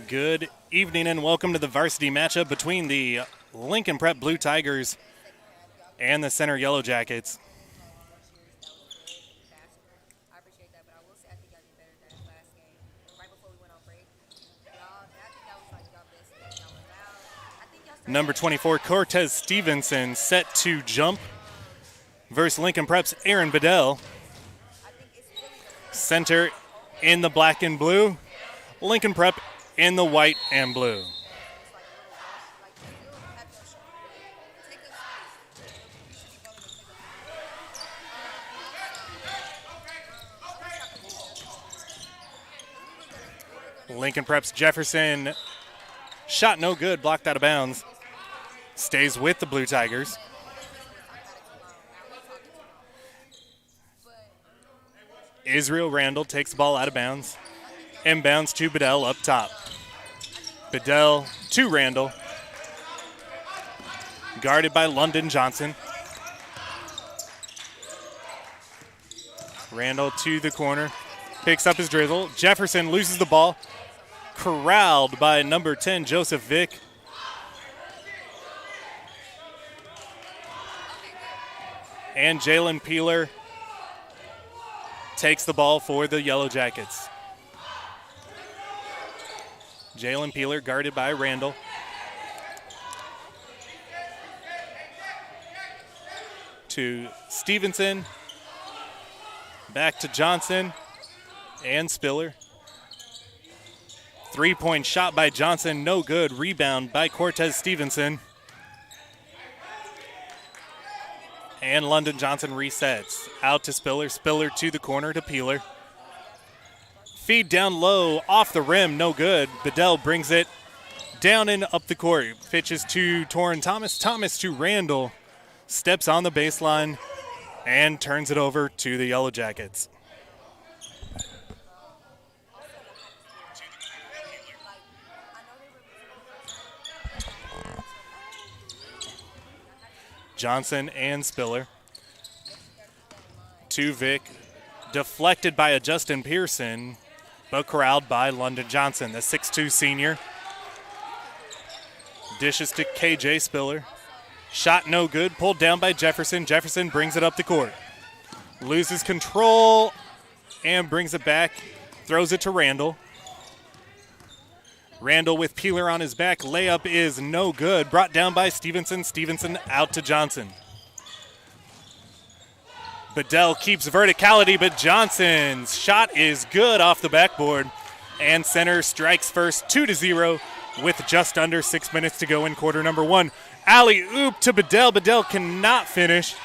Good evening and welcome to the varsity matchup between the Lincoln Prep Blue Tigers and the Center Yellowjackets. Number 24, Cortez Stevenson, set to jump versus Lincoln Prep's Aaron Bedell. Center in the black and blue, Lincoln Prep in the white and blue. Lincoln Prep's Jefferson, shot no good, blocked out of bounds. Stays with the Blue Tigers. Israel Randall takes the ball out of bounds. Inbounds to Bedell up top. Bedell to Randall. Guarded by London Johnson. Randall to the corner. Picks up his dribble. Jefferson loses the ball. Corralled by number 10, Joseph Vick. And Jalen Peeler takes the ball for the Yellowjackets. Jalen Peeler guarded by Randall. To Stevenson. Back to Johnson and Spiller. Three-point shot by Johnson, no good. Rebound by Cortez Stevenson. And London Johnson resets. Out to Spiller. Spiller to the corner to Peeler. Feed down low, off the rim, no good. Bedell brings it down and up the court. Pitches to Torrin Thomas. Thomas to Randall. Steps on the baseline and turns it over to the Yellowjackets. Johnson and Spiller. To Vick. Deflected by a Justin Pearson, but corralled by London Johnson, the 6'2 senior. Dishes to KJ Spiller. Shot no good, pulled down by Jefferson. Jefferson brings it up the court. Loses control and brings it back. Throws it to Randall. Randall with Peeler on his back. Layup is no good. Brought down by Stevenson. Stevenson out to Johnson. Bedell keeps verticality, but Johnson's shot is good off the backboard. And Center strikes first 2-0 with just under 6 minutes to go in quarter number one. Alley-oop to Bedell. Bedell cannot finish.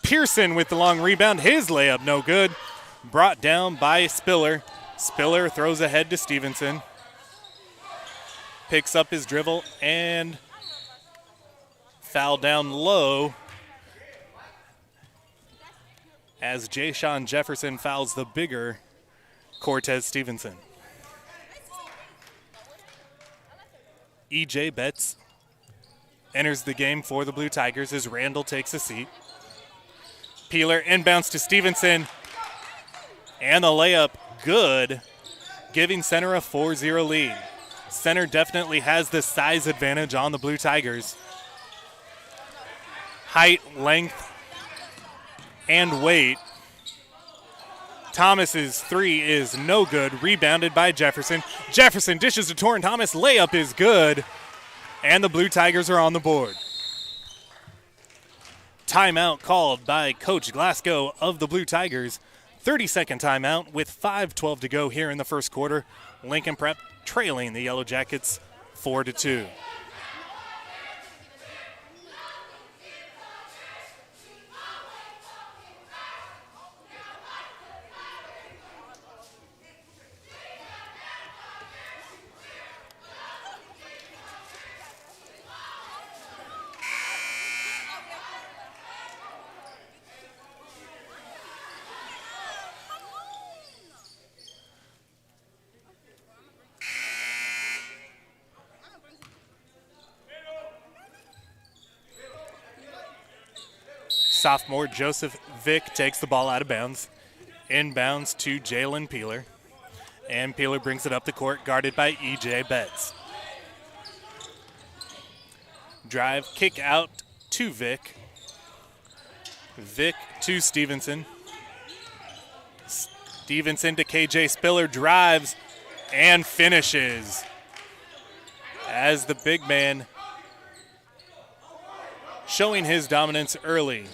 Pearson with the long rebound. His layup no good. Brought down by Spiller. Spiller throws ahead to Stevenson. Picks up his dribble and foul down low as Ja'Shawn Jefferson fouls the bigger Cortez Stevenson. E.J. Betts enters the game for the Blue Tigers as Randall takes a seat. Peeler inbounds to Stevenson, and the layup good, giving Center a 4-0 lead. Center definitely has the size advantage on the Blue Tigers. Height, length, and weight. Thomas's three is no good. Rebounded by Jefferson. Jefferson dishes to Torrin Thomas. Layup is good. And the Blue Tigers are on the board. Timeout called by Coach Glasgow of the Blue Tigers. 30-second timeout with 5:12 to go here in the first quarter. Lincoln Prep trailing the Yellowjackets 4-2. Sophomore Joseph Vick takes the ball out of bounds. Inbounds to Jalen Peeler. And Peeler brings it up the court, guarded by E.J. Betts. Drive, kick out to Vic. Vic to Stevenson. Stevenson to KJ Spiller, drives and finishes. As the big man showing his dominance early.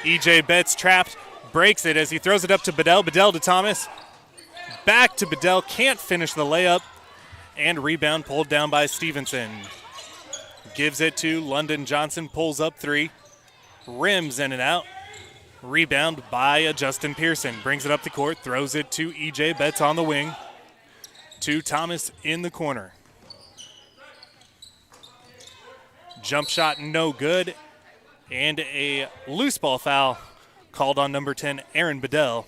E.J. Betts trapped, breaks it as he throws it up to Bedell. Bedell to Thomas. Back to Bedell, can't finish the layup. And rebound pulled down by Stevenson. Gives it to London Johnson, pulls up three. Rims in and out. Rebound by Justin Pearson. Brings it up the court, throws it to E.J. Betts on the wing. To Thomas in the corner. Jump shot no good. And a loose ball foul called on number 10, Aaron Bedell.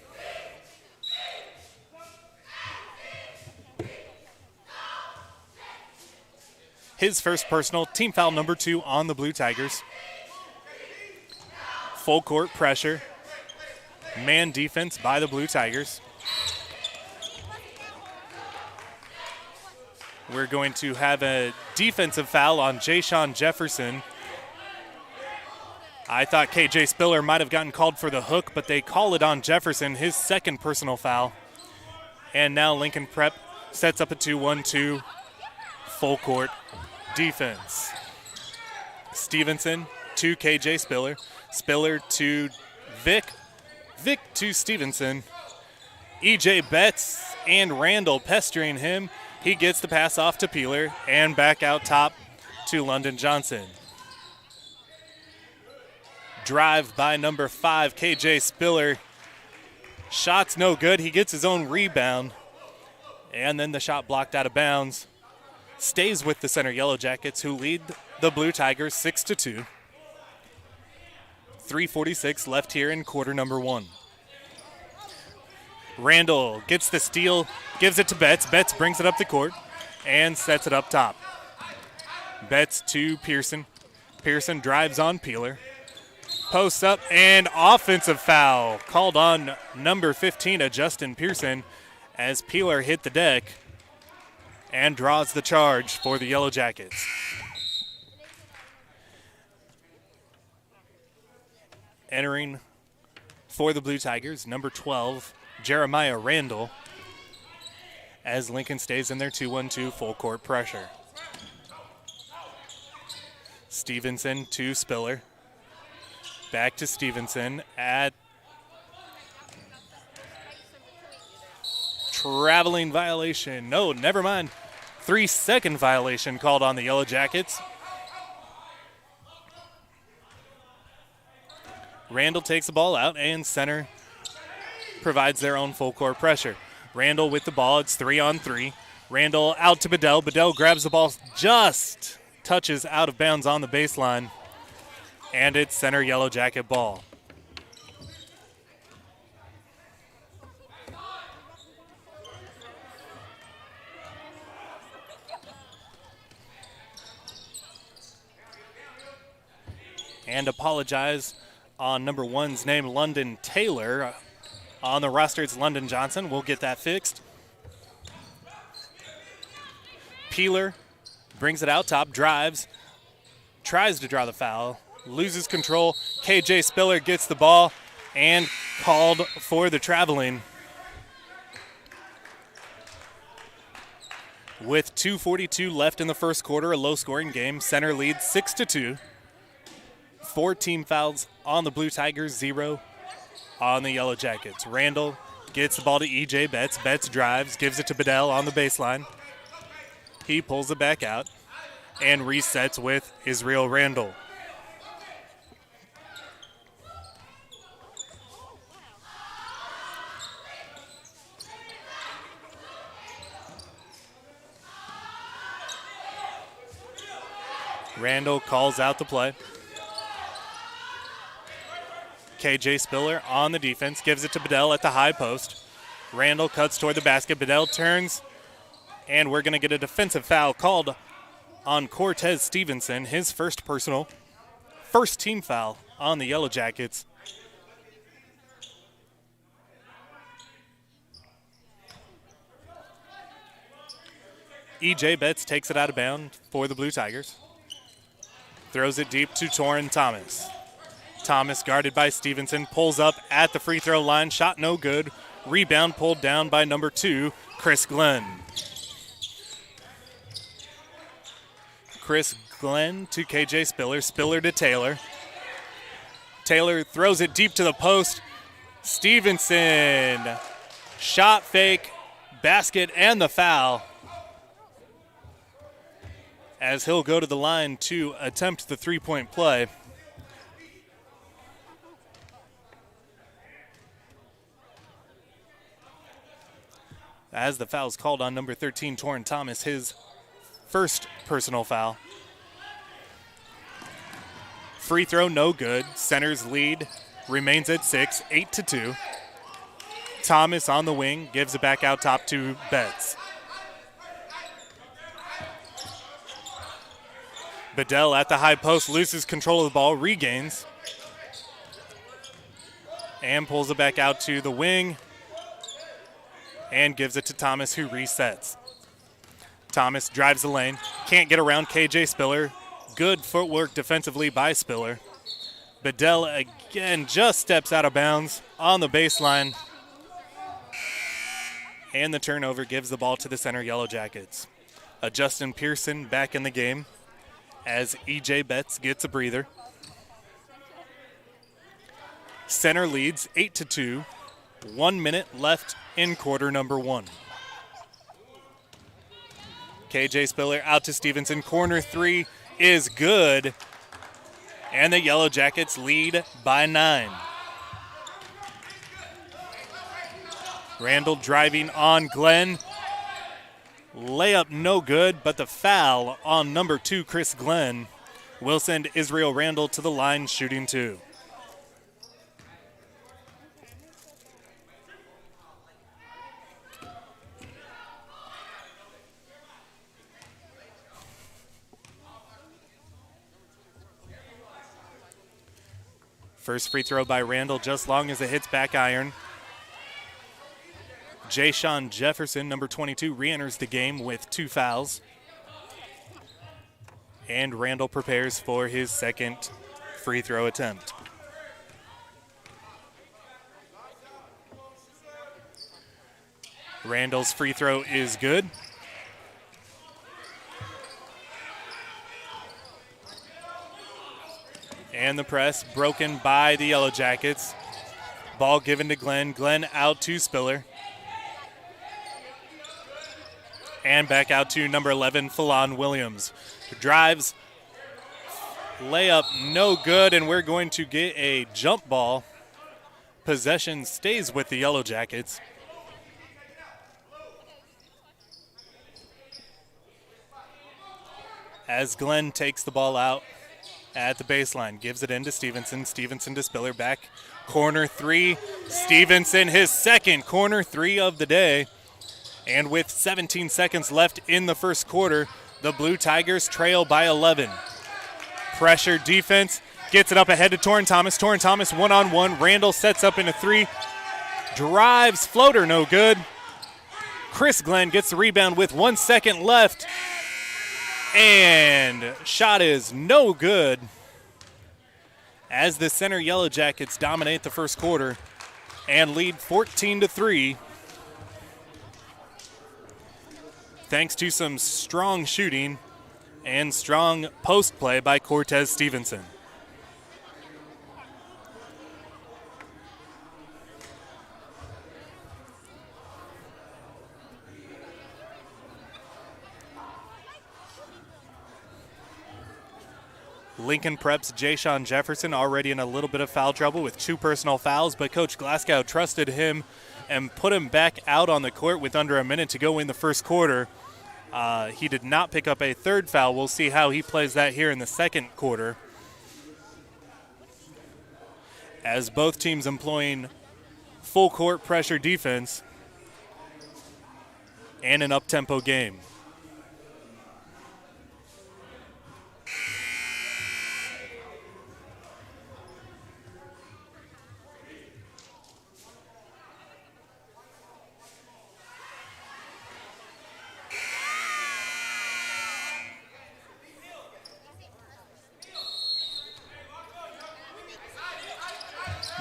His first personal, team foul number 2 on the Blue Tigers. Full court pressure. Man defense by the Blue Tigers. We're going to have a defensive foul on Jayshon Jefferson. I thought KJ Spiller might have gotten called for the hook, but they call it on Jefferson, his second personal foul. And now Lincoln Prep sets up a 2-1-2 full court defense. Stevenson to KJ Spiller. Spiller to Vic. Vic to Stevenson. E.J. Betts and Randall pestering him. He gets the pass off to Peeler and back out top to London Johnson. Drive by number 5, KJ Spiller. Shot's no good. He gets his own rebound. And then the shot blocked out of bounds. Stays with the Center Yellowjackets, who lead the Blue Tigers 6-2. 3:46 left here in quarter number 1. Randall gets the steal, gives it to Betts. Betts brings it up the court and sets it up top. Betts to Pearson. Pearson drives on Peeler. Posts up and offensive foul called on number 15, Justin Pearson, as Peeler hit the deck and draws the charge for the Yellow Jackets. Entering for the Blue Tigers, number 12, Jeremiah Randall, as Lincoln stays in their 2-1-2 full court pressure. Stevenson to Spiller. Back to Stevenson at traveling violation. No, never mind. 3-second violation called on the Yellow Jackets. Randall takes the ball out and Center provides their own full court pressure. Randall with the ball. It's 3-on-3. Randall out to Bedell. Bedell grabs the ball, just touches out of bounds on the baseline. And it's Center Yellow Jacket ball. And apologize on number 1's name, London Taylor. On the roster, it's London Johnson. We'll get that fixed. Peeler brings it out top, drives, tries to draw the foul, loses control. KJ Spiller gets the ball and called for the traveling. With 2:42 left in the first quarter, a low-scoring game, Center leads 6-2. 4 team fouls on the Blue Tigers, 0 on the Yellow Jackets. Randall gets the ball to E.J. Betts. Betts drives, gives it to Bedell on the baseline. He pulls it back out and resets with Israel Randall. Randall calls out the play. KJ Spiller on the defense, gives it to Bedell at the high post. Randall cuts toward the basket. Bedell turns, and we're going to get a defensive foul called on Cortez Stevenson, his first personal, first team foul on the Yellow Jackets. EJ Betts takes it out of bounds for the Blue Tigers. Throws it deep to Torrin Thomas. Thomas, guarded by Stevenson, pulls up at the free throw line. Shot no good. Rebound pulled down by number 2, Chris Glenn. Chris Glenn to KJ Spiller. Spiller to Taylor. Taylor throws it deep to the post. Stevenson, shot fake, basket, and the foul, as he'll go to the line to attempt the three-point play. As the foul's called on number 13, Torrin Thomas, his first personal foul. Free throw, no good. Center's lead remains at 6, 8-2. Thomas on the wing, gives it back out top to Betts. Bedell at the high post, loses control of the ball, regains, and pulls it back out to the wing, and gives it to Thomas, who resets. Thomas drives the lane, can't get around KJ Spiller. Good footwork defensively by Spiller. Bedell again just steps out of bounds on the baseline. And the turnover gives the ball to the Center Yellowjackets. Justin Pearson back in the game as EJ Betts gets a breather. Center leads 8-2. 1 minute left in quarter number 1. KJ Spiller out to Stevenson. Corner 3 is good. And the Yellow Jackets lead by 9. Randall driving on Glenn. Layup no good, but the foul on number 2, Chris Glenn, will send Israel Randall to the line shooting 2. First free throw by Randall, just long as it hits back iron. Jay-Sean Jefferson, number 22, re-enters the game with 2 fouls. And Randall prepares for his second free throw attempt. Randall's free throw is good. And the press broken by the Yellow Jackets. Ball given to Glenn. Glenn out to Spiller. And back out to number 11, Falon Williams. Drives, layup no good, and we're going to get a jump ball. Possession stays with the Yellow Jackets. As Glenn takes the ball out at the baseline, gives it into Stevenson. Stevenson to Spiller, back corner 3. Stevenson, his second corner 3 of the day. And with 17 seconds left in the first quarter, the Blue Tigers trail by 11. Pressure defense, gets it up ahead to Torrin Thomas. Torrin Thomas one-on-one. Randall sets up in a 3. Drives, floater no good. Chris Glenn gets the rebound with 1 second left. And shot is no good as the Center Yellow Jackets dominate the first quarter and lead 14-3. Thanks to some strong shooting and strong post play by Cortez Stevenson. Lincoln Prep's Jay-Sean Jefferson already in a little bit of foul trouble with 2 personal fouls, but Coach Glasgow trusted him and put him back out on the court with under a minute to go in the first quarter. He did not pick up a 3rd foul. We'll see how he plays that here in the second quarter, as both teams employing full court pressure defense and an up-tempo game.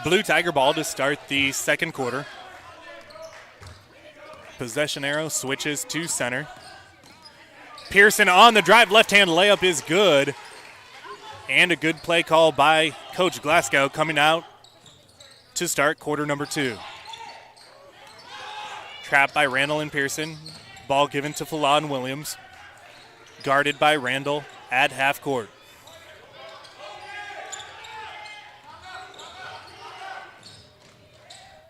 Blue Tiger ball to start the second quarter. Possession arrow switches to center. Pearson on the drive, left-hand layup is good. And a good play call by Coach Glasgow coming out to start quarter number 2. Trapped by Randall and Pearson. Ball given to Falon Williams. Guarded by Randall at half court.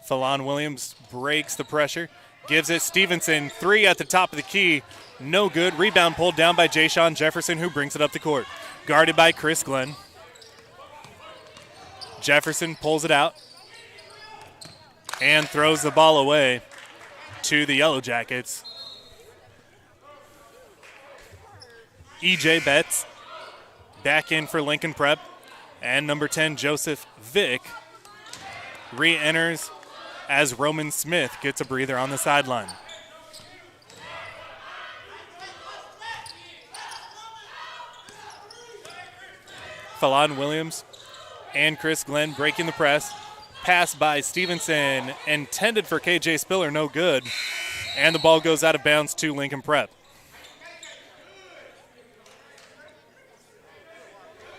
Falon Williams breaks the pressure. Gives it Stevenson. 3 at the top of the key. No good. Rebound pulled down by Jay-Sean Jefferson, who brings it up the court. Guarded by Chris Glenn. Jefferson pulls it out and throws the ball away to the Yellow Jackets. E.J. Betts back in for Lincoln Prep. And number 10, Joseph Vick, re-enters as Roman Smith gets a breather on the sideline. Falon Williams and Chris Glenn breaking the press. Pass by Stevenson, intended for KJ Spiller, no good. And the ball goes out of bounds to Lincoln Prep.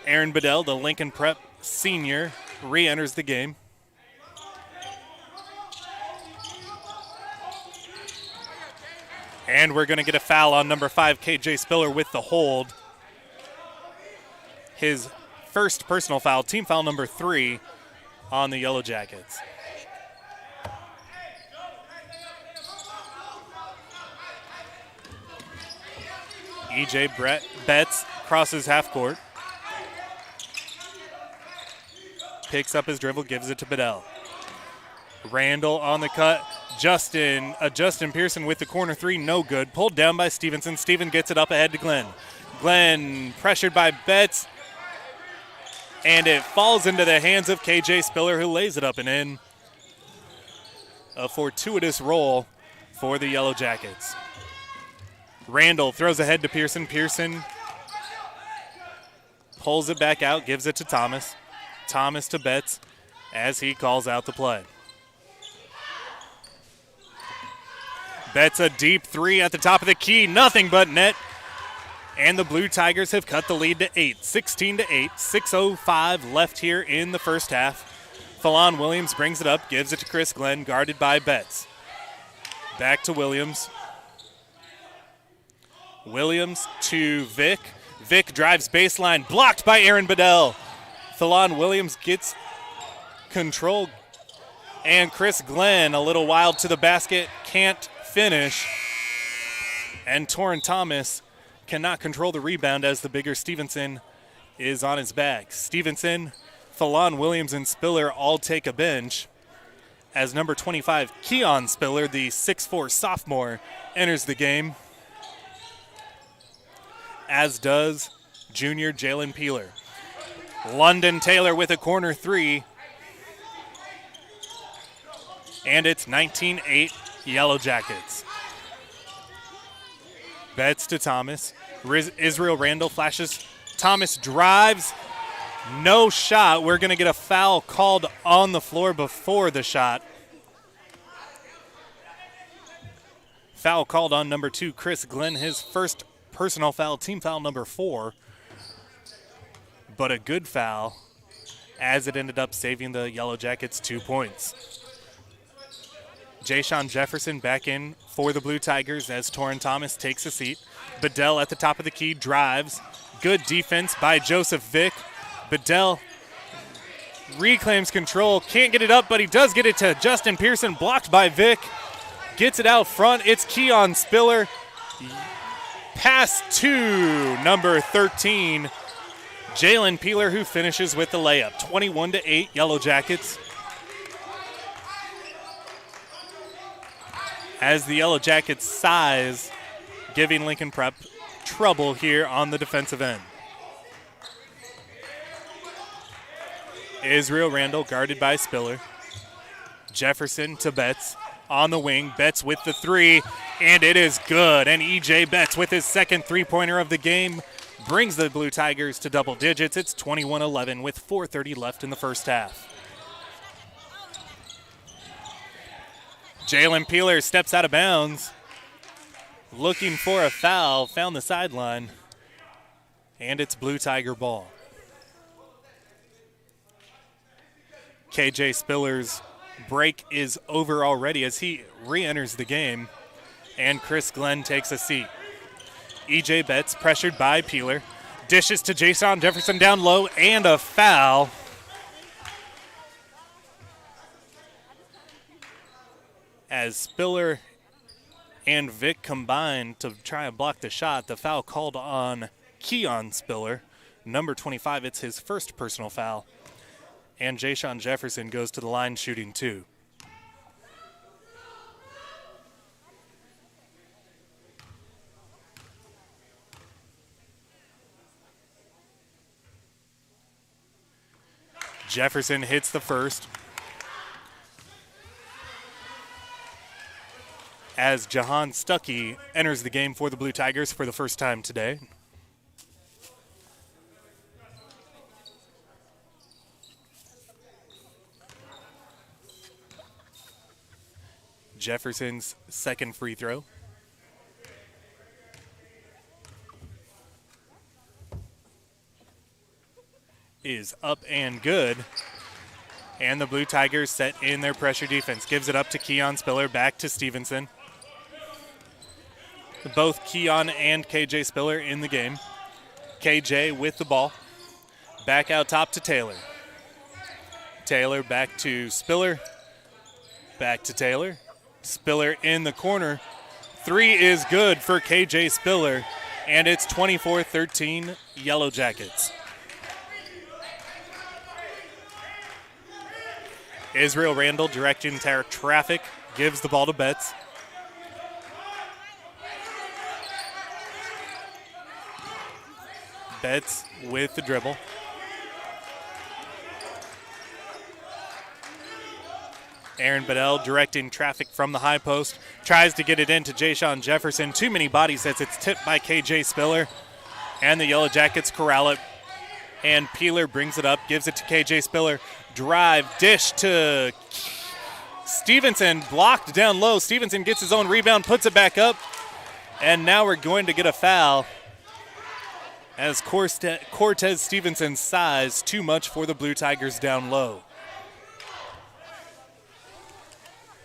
Aaron Bedell, the Lincoln Prep senior, re-enters the game. And we're going to get a foul on number 5, KJ Spiller, with the hold. His first personal foul, team foul number 3 on the Yellow Jackets. E.J. Betts crosses half court. Picks up his dribble, gives it to Bedell. Randall on the cut. Justin Pearson with the corner 3, no good. Pulled down by Stevenson. Steven gets it up ahead to Glenn. Glenn pressured by Betts. And it falls into the hands of KJ Spiller, who lays it up and in. A fortuitous roll for the Yellow Jackets. Randall throws ahead to Pearson. Pearson pulls it back out, gives it to Thomas. Thomas to Betts as he calls out the play. Betts a deep 3 at the top of the key, nothing but net. And the Blue Tigers have cut the lead to 8, 16-8, 6:05 left here in the first half. Falon Williams brings it up, gives it to Chris Glenn, guarded by Betts. Back to Williams. Williams to Vick. Vick drives baseline, blocked by Aaron Bedell. Falon Williams gets control, and Chris Glenn a little wild to the basket, can't finish. And Torrin Thomas cannot control the rebound as the bigger Stevenson is on his back. Stevenson, Falon Williams, and Spiller all take a bench as number 25, Keon Spiller, the 6'4 sophomore, enters the game, as does junior Jalen Peeler. London Taylor with a corner 3. And it's 19-8 Yellow Jackets. Betts to Thomas. Israel Randall flashes. Thomas drives. No shot. We're going to get a foul called on the floor before the shot. Foul called on number 2, Chris Glenn, his first personal foul, team foul number 4. But a good foul, as it ended up saving the Yellow Jackets 2 points. Jay-Sean Jefferson back in for the Blue Tigers as Torrin Thomas takes a seat. Bedell at the top of the key drives. Good defense by Joseph Vick. Bedell reclaims control, can't get it up, but he does get it to Justin Pearson, blocked by Vick. Gets it out front. It's Keon Spiller. Pass to number 13, Jalen Peeler, who finishes with the layup. 21-8 Yellow Jackets. As the Yellow Jackets size, giving Lincoln Prep trouble here on the defensive end. Israel Randall guarded by Spiller. Jefferson to Betts on the wing. Betts with the 3, and it is good. And E.J. Betts with his second three-pointer of the game brings the Blue Tigers to double digits. It's 21-11 with 4:30 left in the first half. Jalen Peeler steps out of bounds, looking for a foul, found the sideline, and it's Blue Tiger ball. KJ Spiller's break is over already as he re-enters the game, and Chris Glenn takes a seat. EJ Betts pressured by Peeler, dishes to Jason Jefferson down low, and a foul. As Spiller and Vic combined to try and block the shot, the foul called on Keon Spiller, number 25. It's his first personal foul. And Jason Jefferson goes to the line shooting 2. Jefferson hits the first. As Jahan Stuckey enters the game for the Blue Tigers for the first time today. Jefferson's second free throw. Is up and good. And the Blue Tigers set in their pressure defense. Gives it up to Keon Spiller, back to Stevenson. Both Keon and KJ Spiller in the game. KJ with the ball. Back out top to Taylor. Taylor back to Spiller. Back to Taylor. Spiller in the corner. 3 is good for KJ Spiller, and it's 24-13 Yellow Jackets. Israel Randall directing traffic, gives the ball to Betts. Betts with the dribble. Aaron Bedell directing traffic from the high post. Tries to get it into Jason Jefferson. Too many body sets. It's tipped by KJ Spiller. And the Yellow Jackets corral it. And Peeler brings it up, gives it to KJ Spiller. Drive, dish to Stevenson. Blocked down low. Stevenson gets his own rebound, puts it back up. And now we're going to get a foul. As Cortez Stevenson's size too much for the Blue Tigers down low.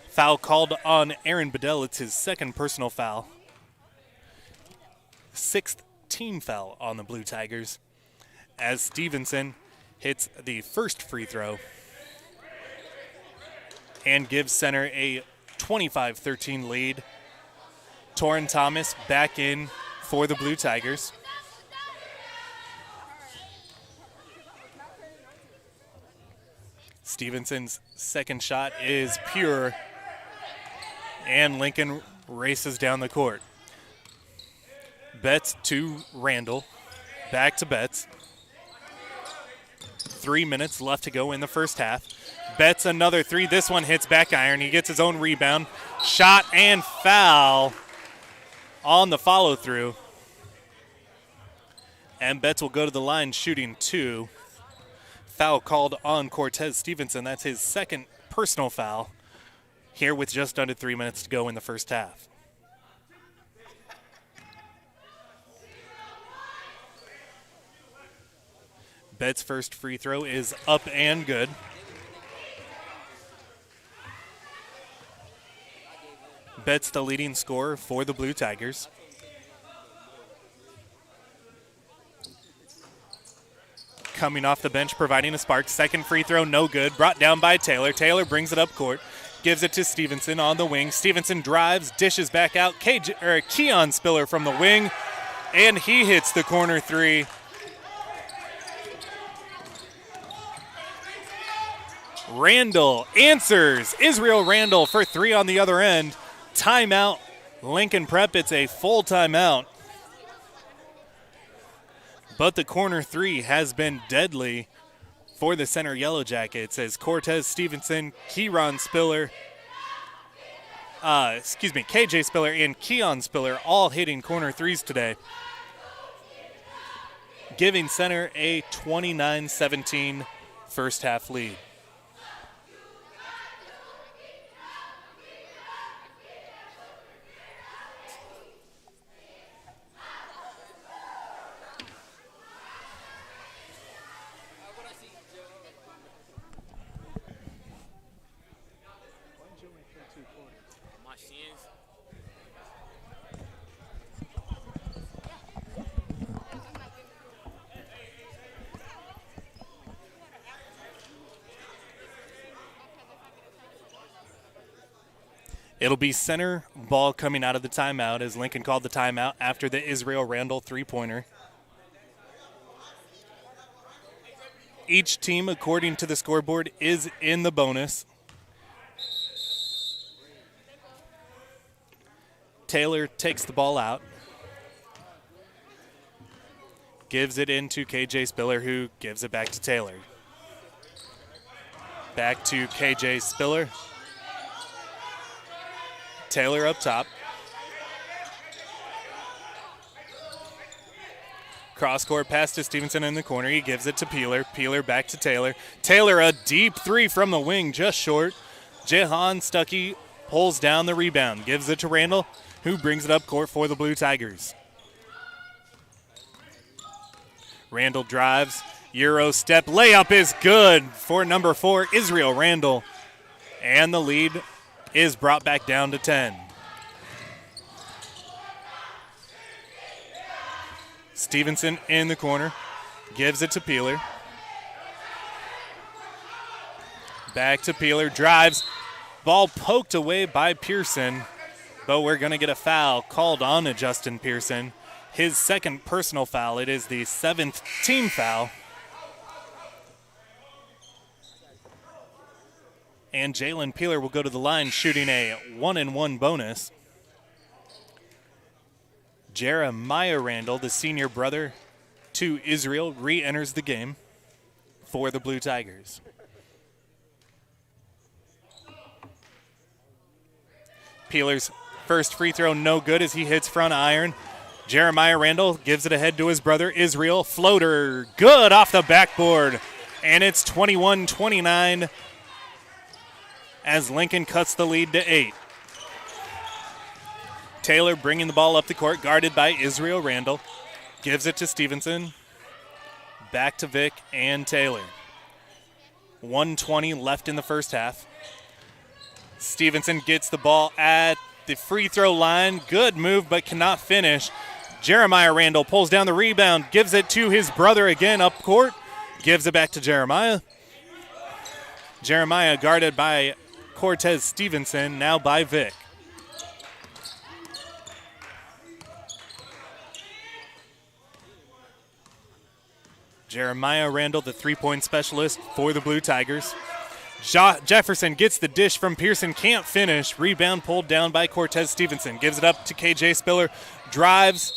Foul called on Aaron Bedell. It's his second personal foul. 6th team foul on the Blue Tigers. As Stevenson hits the first free throw and gives center a 25-13 lead. Torrin Thomas back in for the Blue Tigers. Stevenson's second shot is pure, and Lincoln races down the court. Betts to Randall, back to Betts. 3 minutes left to go in the first half. Betts another 3. This one hits back iron. He gets his own rebound. Shot and foul on the follow through. And Betts will go to the line shooting 2. Foul called on Cortez Stevenson. That's his second personal foul here with just under 3 minutes to go in the first half. Betts' first free throw is up and good. Betts the leading scorer for the Blue Tigers. Coming off the bench, providing a spark. Second free throw, no good. Brought down by Taylor. Taylor brings it up court. Gives it to Stevenson on the wing. Stevenson drives, dishes back out. Keon Spiller from the wing. And he hits the corner 3. Randall answers. Israel Randall for 3 on the other end. Timeout. Lincoln Prep, it's a full timeout. But the corner 3 has been deadly for the Center Yellowjackets as Cortez Stevenson, KJ Spiller and Keon Spiller all hitting corner 3s today, giving Center a 29-17 first half lead. It'll be center ball coming out of the timeout as Lincoln called the timeout after the Israel Randall three-pointer. Each team, according to the scoreboard, is in the bonus. Taylor takes the ball out. Gives it into KJ Spiller, who gives it back to Taylor. Back to KJ Spiller. Taylor up top. Cross-court pass to Stevenson in the corner. He gives it to Peeler. Peeler back to Taylor. Taylor, a deep three from the wing, just short. Jehan Stuckey pulls down the rebound. Gives it to Randall, who brings it up court for the Blue Tigers. Randall drives. Euro step. Layup is good for number 4, Israel Randall. And the lead is brought back down to 10. Stevenson in the corner. Gives it to Peeler. Back to Peeler. Drives. Ball poked away by Pearson. But we're going to get a foul called on to Justin Pearson. His second personal foul. It is the 7th team foul. And Jalen Peeler will go to the line shooting a 1-and-1 bonus. Jeremiah Randall, the senior brother to Israel, re-enters the game for the Blue Tigers. Peeler's first free throw no good as he hits front iron. Jeremiah Randall gives it ahead to his brother Israel. Floater, good off the backboard. And it's 21-29 as Lincoln cuts the lead to 8. Taylor bringing the ball up the court, guarded by Israel Randall. Gives it to Stevenson. Back to Vic and Taylor. 1:20 left in the first half. Stevenson gets the ball at the free throw line. Good move, but cannot finish. Jeremiah Randall pulls down the rebound, gives it to his brother again up court. Gives it back to Jeremiah. Jeremiah guarded by Cortez Stevenson, now by Vic. Jeremiah Randall, the three-point specialist for the Blue Tigers. Jefferson gets the dish from Pearson, can't finish. Rebound pulled down by Cortez Stevenson. Gives it up to KJ Spiller, drives,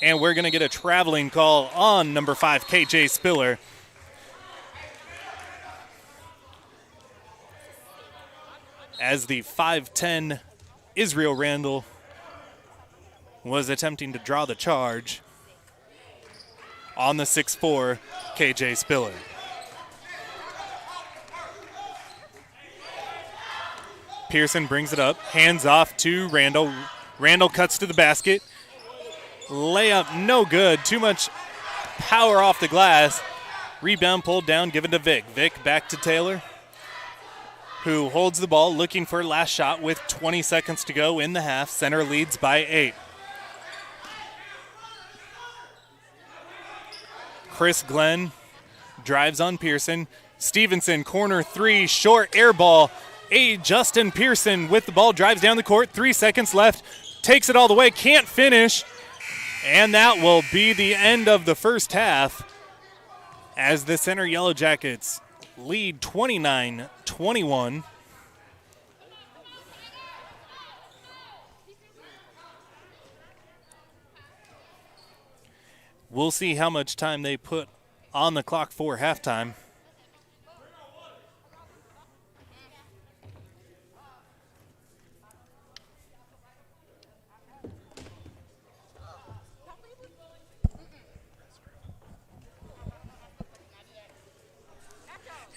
and we're going to get a traveling call on number 5, KJ Spiller. As the 5'10 Israel Randall was attempting to draw the charge on the 6'4 KJ Spiller. Pearson brings it up, hands off to Randall. Randall cuts to the basket. Layup no good, too much power off the glass. Rebound pulled down, given to Vic. Vic back to Taylor, who holds the ball, looking for last shot with 20 seconds to go in the half. Center leads by 8. Chris Glenn drives on Pearson. Stevenson, corner three, short air ball. Justin Pearson with the ball, drives down the court, 3 seconds left, takes it all the way, can't finish. And that will be the end of the first half as the Center Yellowjackets lead 29-21. We'll see how much time they put on the clock for halftime.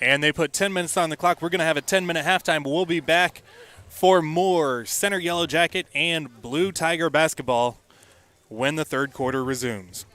And they put 10 minutes on the clock. We're going to have a 10-minute halftime. We'll be back for more Center Yellowjacket and Blue Tiger basketball when the third quarter resumes.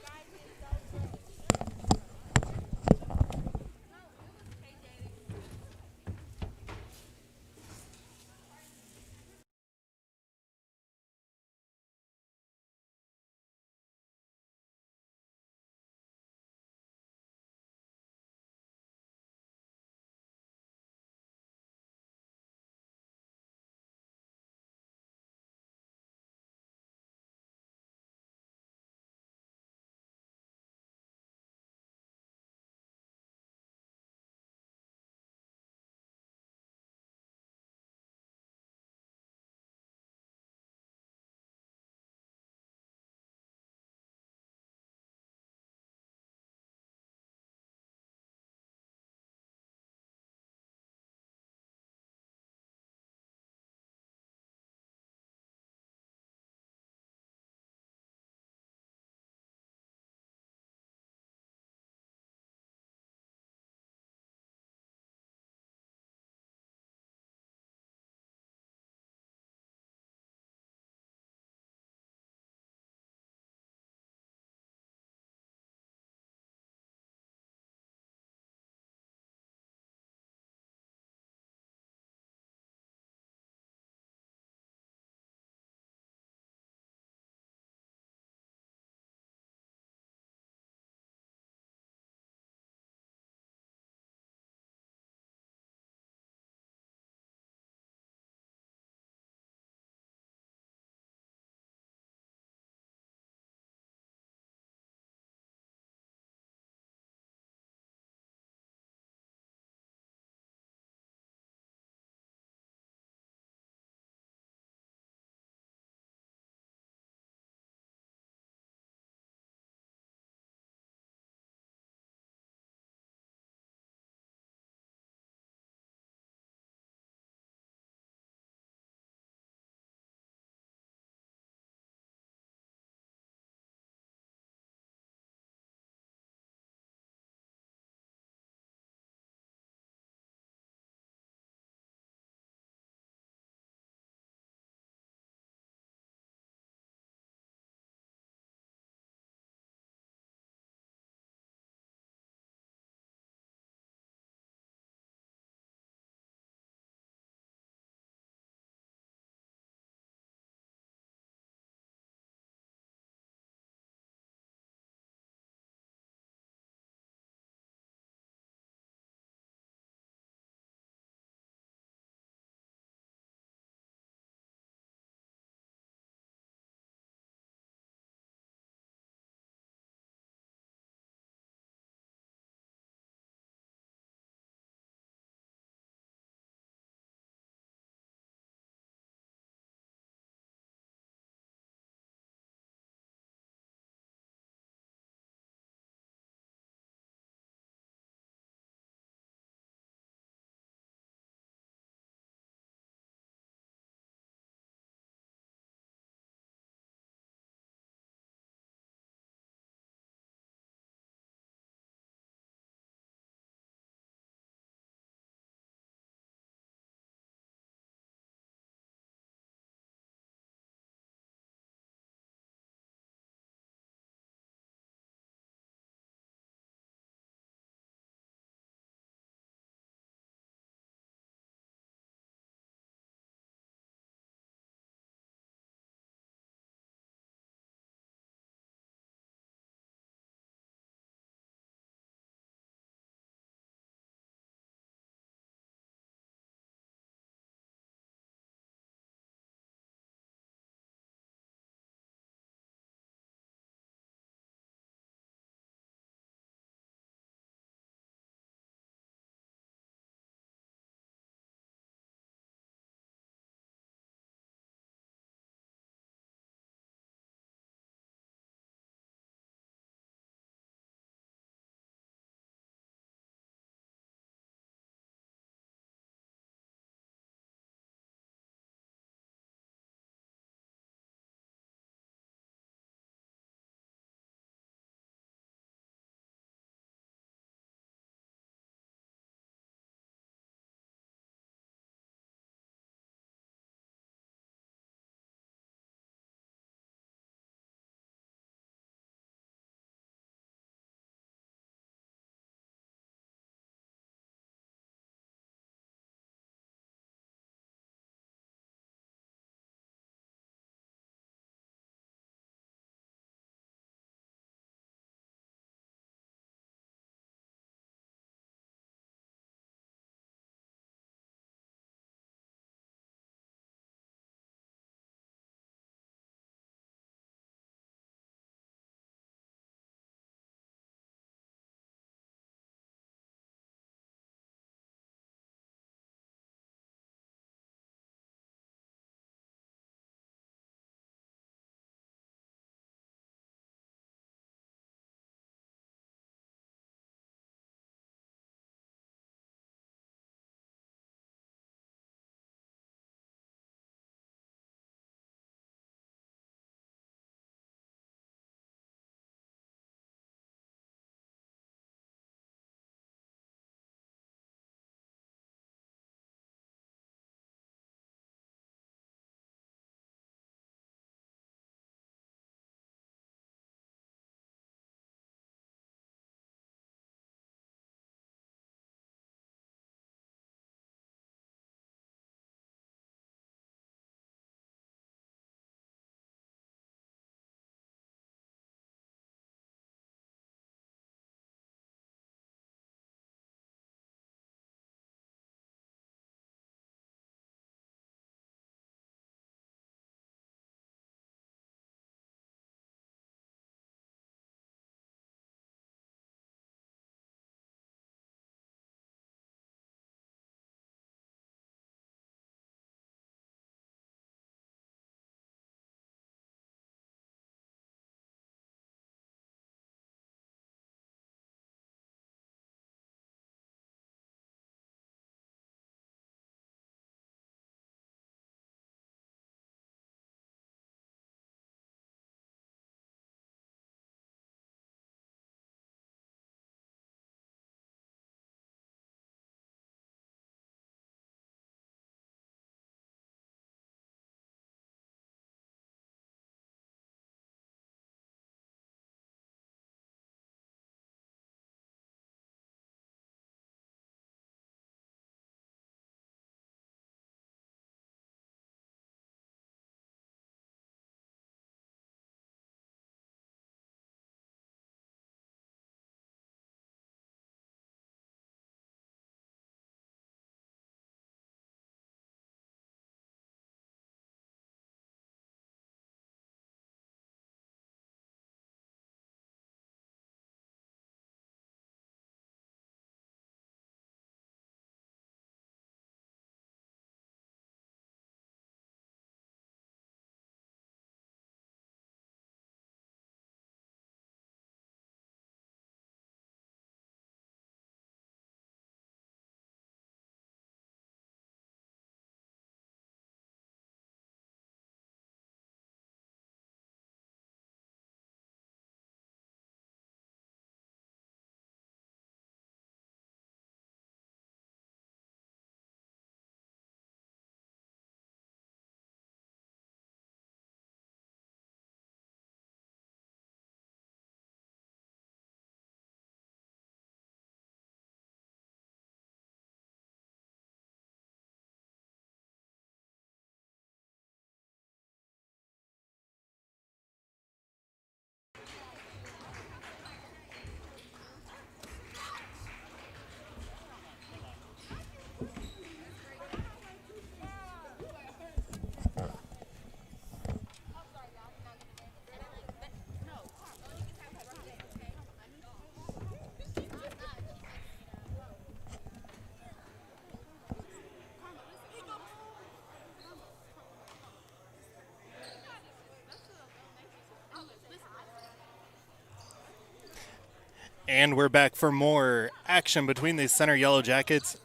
And we're back for more action between the Center Yellowjackets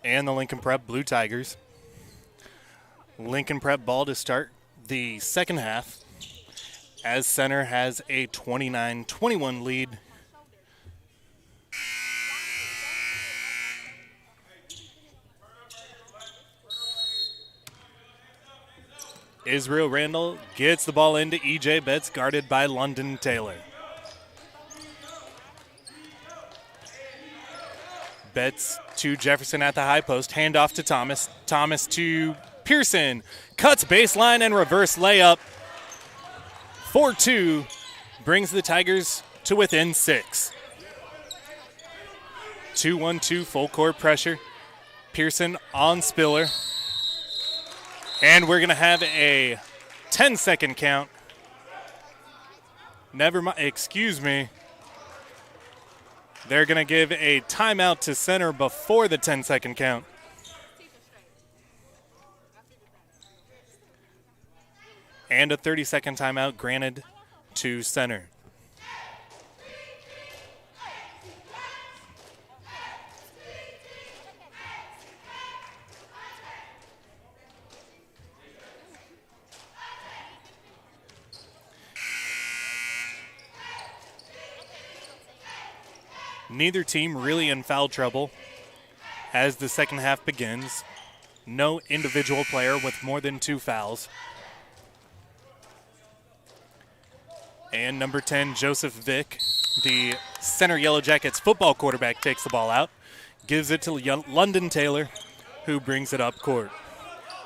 and the Lincoln Prep Blue Tigers. Lincoln Prep ball to start the second half as Center has a 29-21 lead. Israel Randall gets the ball into E.J. Betts, guarded by London Taylor. Betts to Jefferson at the high post, handoff to Thomas. Thomas to Pearson, cuts baseline and reverse layup. 4-2 brings the Tigers to within 6. 2-1-2 full court pressure. Pearson on Spiller. And we're going to have a 10-second count. Never mind, excuse me. They're going to give a timeout to Center before the 10-second count. And a 30-second timeout granted to Center. Neither team really in foul trouble as the second half begins. No individual player with more than 2 fouls. And number 10, Joseph Vick, the Center Yellowjackets football quarterback, takes the ball out, gives it to London Taylor, who brings it up court.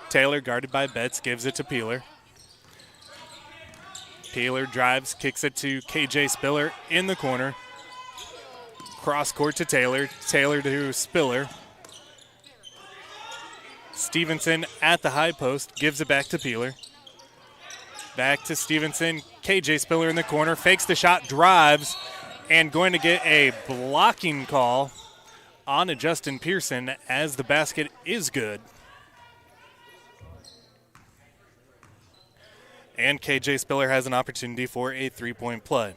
Taylor, guarded by Betts, gives it to Peeler. Peeler drives, kicks it to KJ Spiller in the corner. Cross court to Taylor. Taylor to Spiller. Stevenson at the high post, gives it back to Peeler. Back to Stevenson. KJ Spiller in the corner, fakes the shot, drives, and going to get a blocking call on to Justin Pearson as the basket is good. And KJ Spiller has an opportunity for a 3-point play.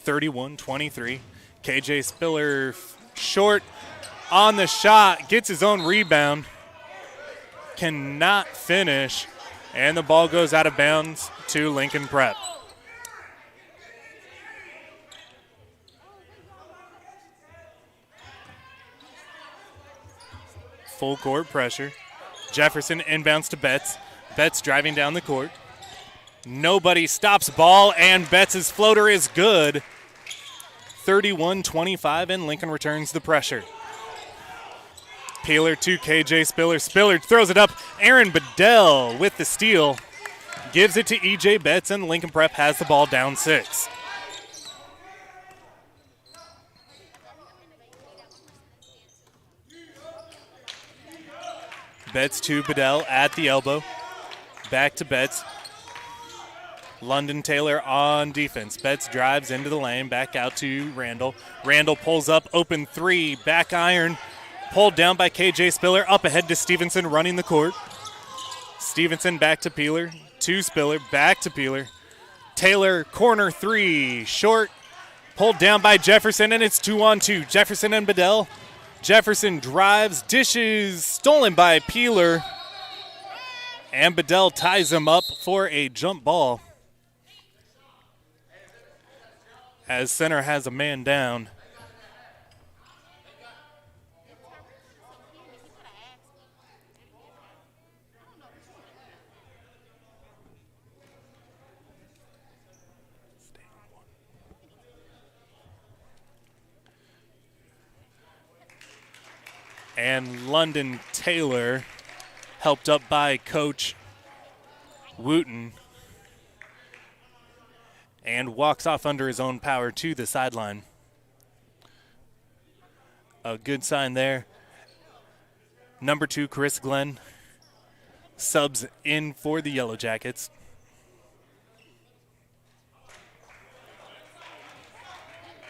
(31-23). KJ Spiller short on the shot, gets his own rebound, cannot finish, and the ball goes out of bounds to Lincoln Prep. Full court pressure. Jefferson inbounds to Betts. Betts driving down the court. Nobody stops ball, and Betts' floater is good. 31-25, and Lincoln returns the pressure. Peeler to KJ Spiller. Spiller throws it up. Aaron Bedell with the steal. Gives it to E.J. Betts, and Lincoln Prep has the ball down 6. Betts to Bedell at the elbow. Back to Betts. London Taylor on defense. Betts drives into the lane, back out to Randall. Randall pulls up, open 3, back iron. Pulled down by KJ Spiller, up ahead to Stevenson running the court. Stevenson back to Peeler, to Spiller, back to Peeler. Taylor, corner 3, short. Pulled down by Jefferson, and it's 2-on-2. Jefferson and Bedell. Jefferson drives, dishes, stolen by Peeler. And Bedell ties him up for a jump ball. As Center has a man down. And London Taylor, helped up by Coach Wooten, and walks off under his own power to the sideline. A good sign there. Number 2, Chris Glenn, subs in for the Yellowjackets.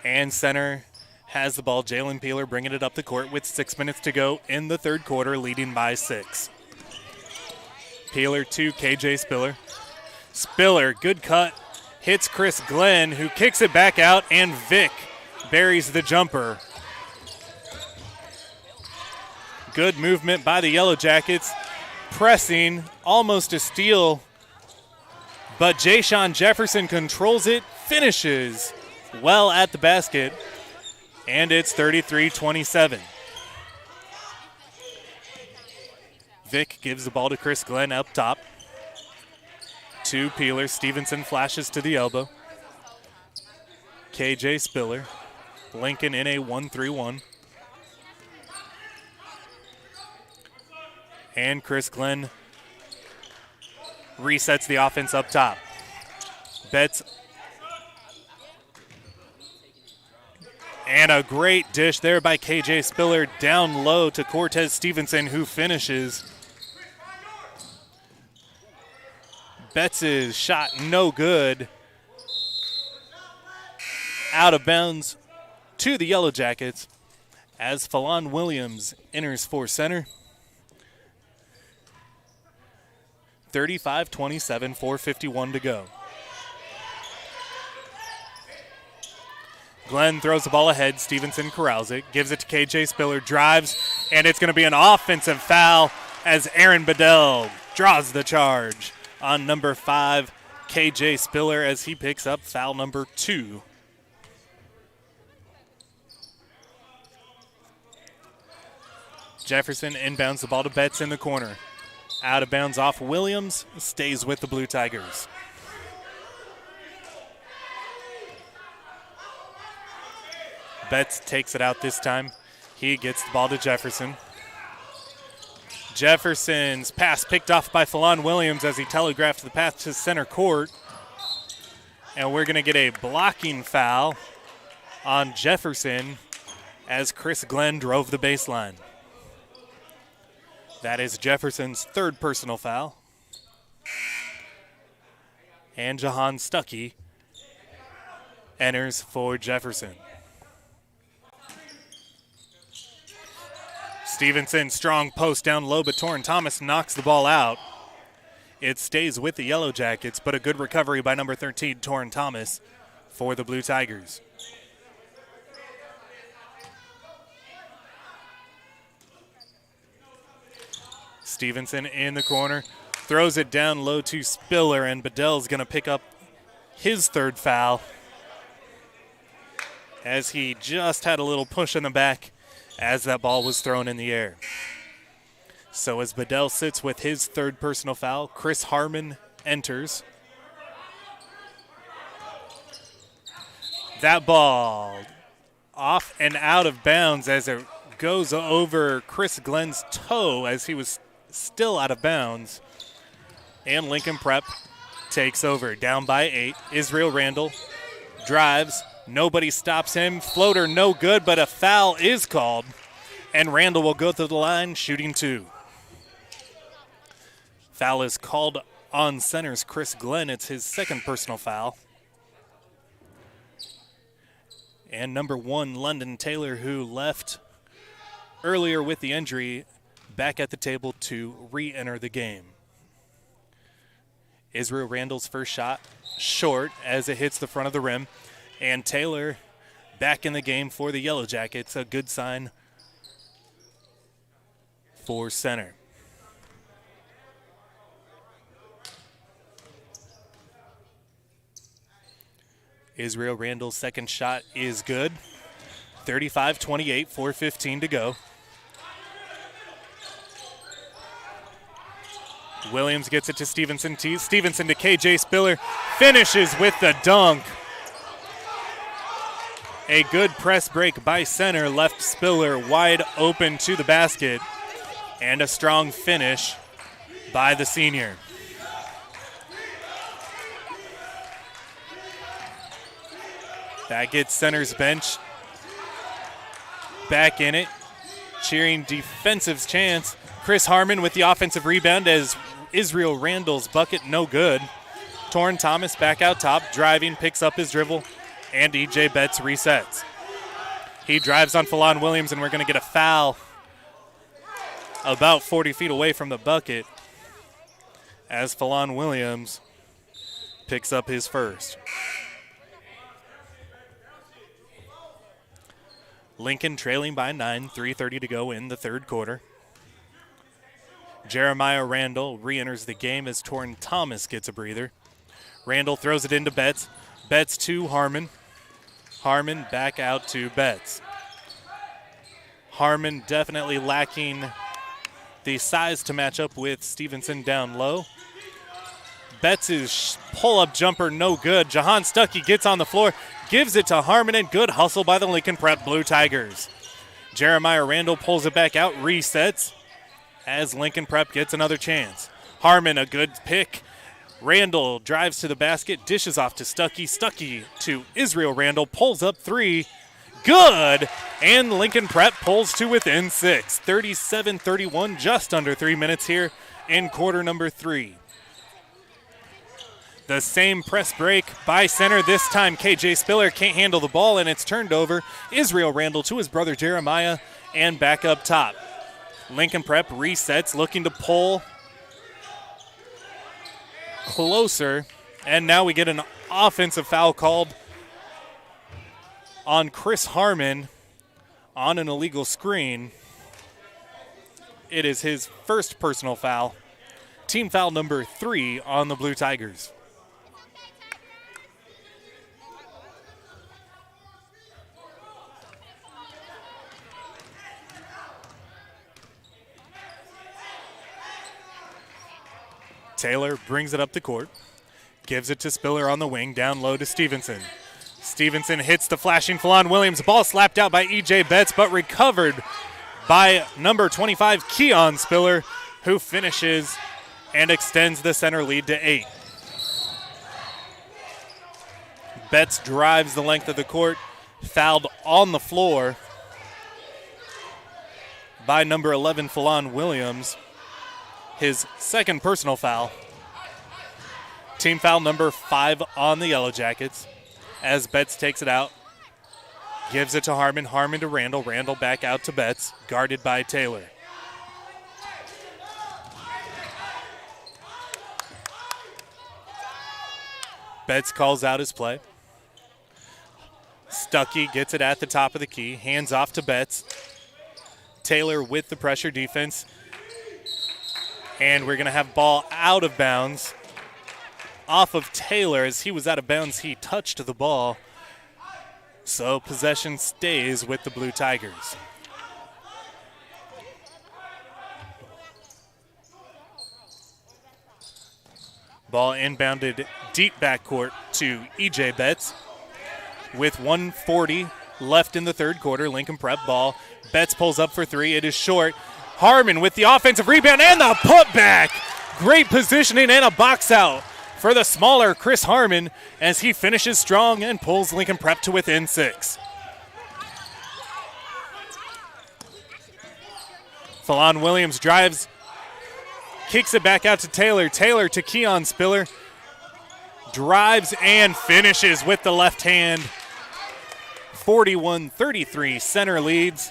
And Center has the ball. Jalen Peeler bringing it up the court with 6 minutes to go in the third quarter, leading by 6. Peeler to KJ Spiller. Spiller, good cut, hits Chris Glenn, who kicks it back out, and Vic buries the jumper. Good movement by the Yellow Jackets, pressing, almost a steal, but Ja'Shawn Jefferson controls it, finishes well at the basket, and it's 33-27. Vic gives the ball to Chris Glenn up top. To Peeler. Stevenson flashes to the elbow. KJ Spiller. Lincoln in a 1-3-1. And Chris Glenn resets the offense up top. Betts. And a great dish there by KJ Spiller down low to Cortez Stevenson, who finishes. Betts' shot no good. Out of bounds to the Yellow Jackets as Falon Williams enters for center. 35-27, 4:51 to go. Glenn throws the ball ahead. Stevenson corrals it, gives it to KJ Spiller, drives, and it's going to be an offensive foul as Aaron Bedell draws the charge on number 5, KJ Spiller, as he picks up foul number 2. Jefferson inbounds the ball to Betts in the corner. Out of bounds off Williams, stays with the Blue Tigers. Betts takes it out this time. He gets the ball to Jefferson. Jefferson's pass picked off by Falon Williams as he telegraphed the pass to center court. And we're going to get a blocking foul on Jefferson as Chris Glenn drove the baseline. That is Jefferson's third personal foul. And Jahan Stuckey enters for Jefferson. Stevenson, strong post down low, but Torrin Thomas knocks the ball out. It stays with the Yellow Jackets, but a good recovery by number 13, Torrin Thomas, for the Blue Tigers. Stevenson in the corner, throws it down low to Spiller, and Bedell's going to pick up his third foul as he just had a little push in the back as that ball was thrown in the air. So as Bedell sits with his third personal foul, Chris Harmon enters. That ball off and out of bounds as it goes over Chris Glenn's toe as he was still out of bounds. And Lincoln Prep takes over, down by 8. Israel Randall drives. Nobody stops him. Floater no good, but a foul is called. And Randall will go to the line, shooting 2. Foul is called on center's Chris Glenn. It's his second personal foul. And number 1, London Taylor, who left earlier with the injury, back at the table to re-enter the game. Israel Randall's first shot, short as it hits the front of the rim. And Taylor back in the game for the Yellow Jackets, a good sign for center. Israel Randall's second shot is good. 35-28, 4:15 to go. Williams gets it to Stevenson. Stevenson to KJ Spiller. Finishes with the dunk. A good press break by center left Spiller wide open to the basket. And a strong finish by the senior. That gets center's bench back in it. Cheering defensive chance. Chris Harmon with the offensive rebound as Israel Randall's bucket no good. Torrin Thomas back out top, driving, picks up his dribble, and E.J. Betts resets. He drives on Falon Williams, and we're going to get a foul about 40 feet away from the bucket as Falon Williams picks up his first. Lincoln trailing by 9, 3:30 to go in the third quarter. Jeremiah Randall re-enters the game as Torrin Thomas gets a breather. Randall throws it into Betts. Betts to Harmon. Harmon back out to Betts. Harmon definitely lacking the size to match up with Stevenson down low. Betts' pull-up jumper no good. Jahan Stuckey gets on the floor, gives it to Harmon, and good hustle by the Lincoln Prep Blue Tigers. Jeremiah Randall pulls it back out, resets as Lincoln Prep gets another chance. Harmon, a good pick. Randall drives to the basket, dishes off to Stuckey. Stuckey to Israel Randall, pulls up three. Good! And Lincoln Prep pulls to within 6. 37-31, just under 3 minutes here in quarter number 3. The same press break by center. This time KJ Spiller can't handle the ball, and it's turned over. Israel Randall to his brother Jeremiah, and back up top. Lincoln Prep resets, looking to pull closer, and now we get an offensive foul called on Chris Harmon on an illegal screen. It is his first personal foul. Team foul number 3 on the Blue Tigers. Taylor brings it up the court, gives it to Spiller on the wing, down low to Stevenson. Stevenson hits the flashing Falon Williams. Ball slapped out by E.J. Betts, but recovered by number 25, Keon Spiller, who finishes and extends the center lead to 8. Betts drives the length of the court, fouled on the floor by number 11, Falon Williams. His second personal foul. Team foul number 5 on the Yellowjackets as Betts takes it out. Gives it to Harmon. Harmon to Randall. Randall back out to Betts, guarded by Taylor. Betts calls out his play. Stuckey gets it at the top of the key. Hands off to Betts. Taylor with the pressure defense. And we're going to have ball out of bounds off of Taylor. As he was out of bounds, he touched the ball. So possession stays with the Blue Tigers. Ball inbounded deep backcourt to E.J. Betts. With 1:40 left in the third quarter, Lincoln Prep ball. Betts pulls up for 3. It is short. Harmon with the offensive rebound and the putback. Great positioning and a box out for the smaller Chris Harmon as he finishes strong and pulls Lincoln Prep to within 6. Falon Williams drives, kicks it back out to Taylor. Taylor to Keon Spiller. Drives and finishes with the left hand. 41-33, center leads.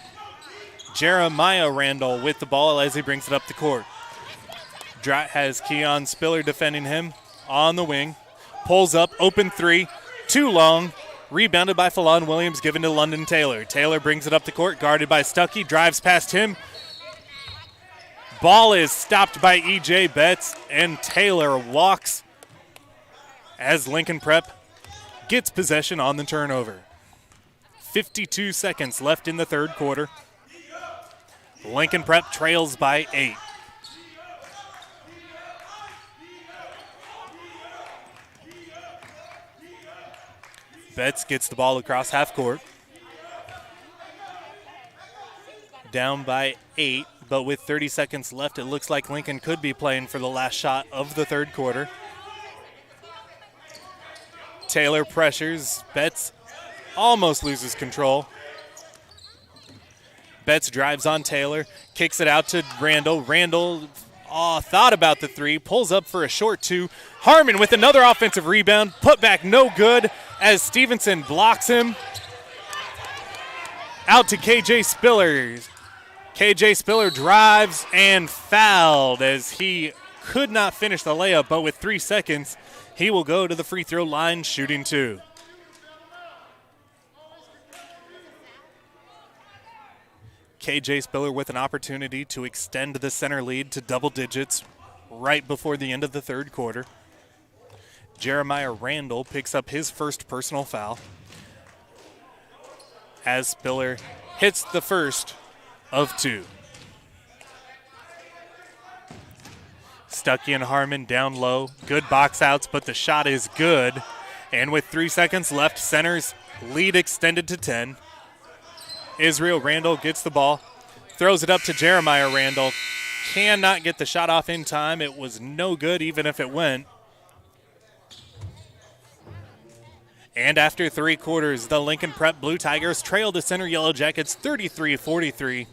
Jeremiah Randall with the ball as he brings it up the court. Has Keon Spiller defending him on the wing. Pulls up, open 3, too long. Rebounded by Falon Williams, given to London Taylor. Taylor brings it up the court, guarded by Stuckey, drives past him. Ball is stopped by E.J. Betts, and Taylor walks as Lincoln Prep gets possession on the turnover. 52 seconds left in the third quarter. Lincoln Prep trails by 8. Betts gets the ball across half court. Down by 8, but with 30 seconds left, it looks like Lincoln could be playing for the last shot of the third quarter. Taylor pressures. Betts almost loses control. Betts drives on Taylor, kicks it out to Randall. Randall thought about the 3, pulls up for a short 2. Harmon with another offensive rebound. Put back no good as Stevenson blocks him. Out to KJ Spiller. KJ Spiller drives and fouled as he could not finish the layup, but with 3 seconds, he will go to the free throw line shooting 2. KJ Spiller with an opportunity to extend the center lead to double digits right before the end of the third quarter. Jeremiah Randall picks up his first personal foul as Spiller hits the first of 2. Stuckey and Harmon down low. Good box outs, but the shot is good. And with 3 seconds left, Center's lead extended to 10. Israel Randall gets the ball, throws it up to Jeremiah Randall. Cannot get the shot off in time. It was no good even if it went. And after 3 quarters, the Lincoln Prep Blue Tigers trail the Center Yellowjackets 33-43.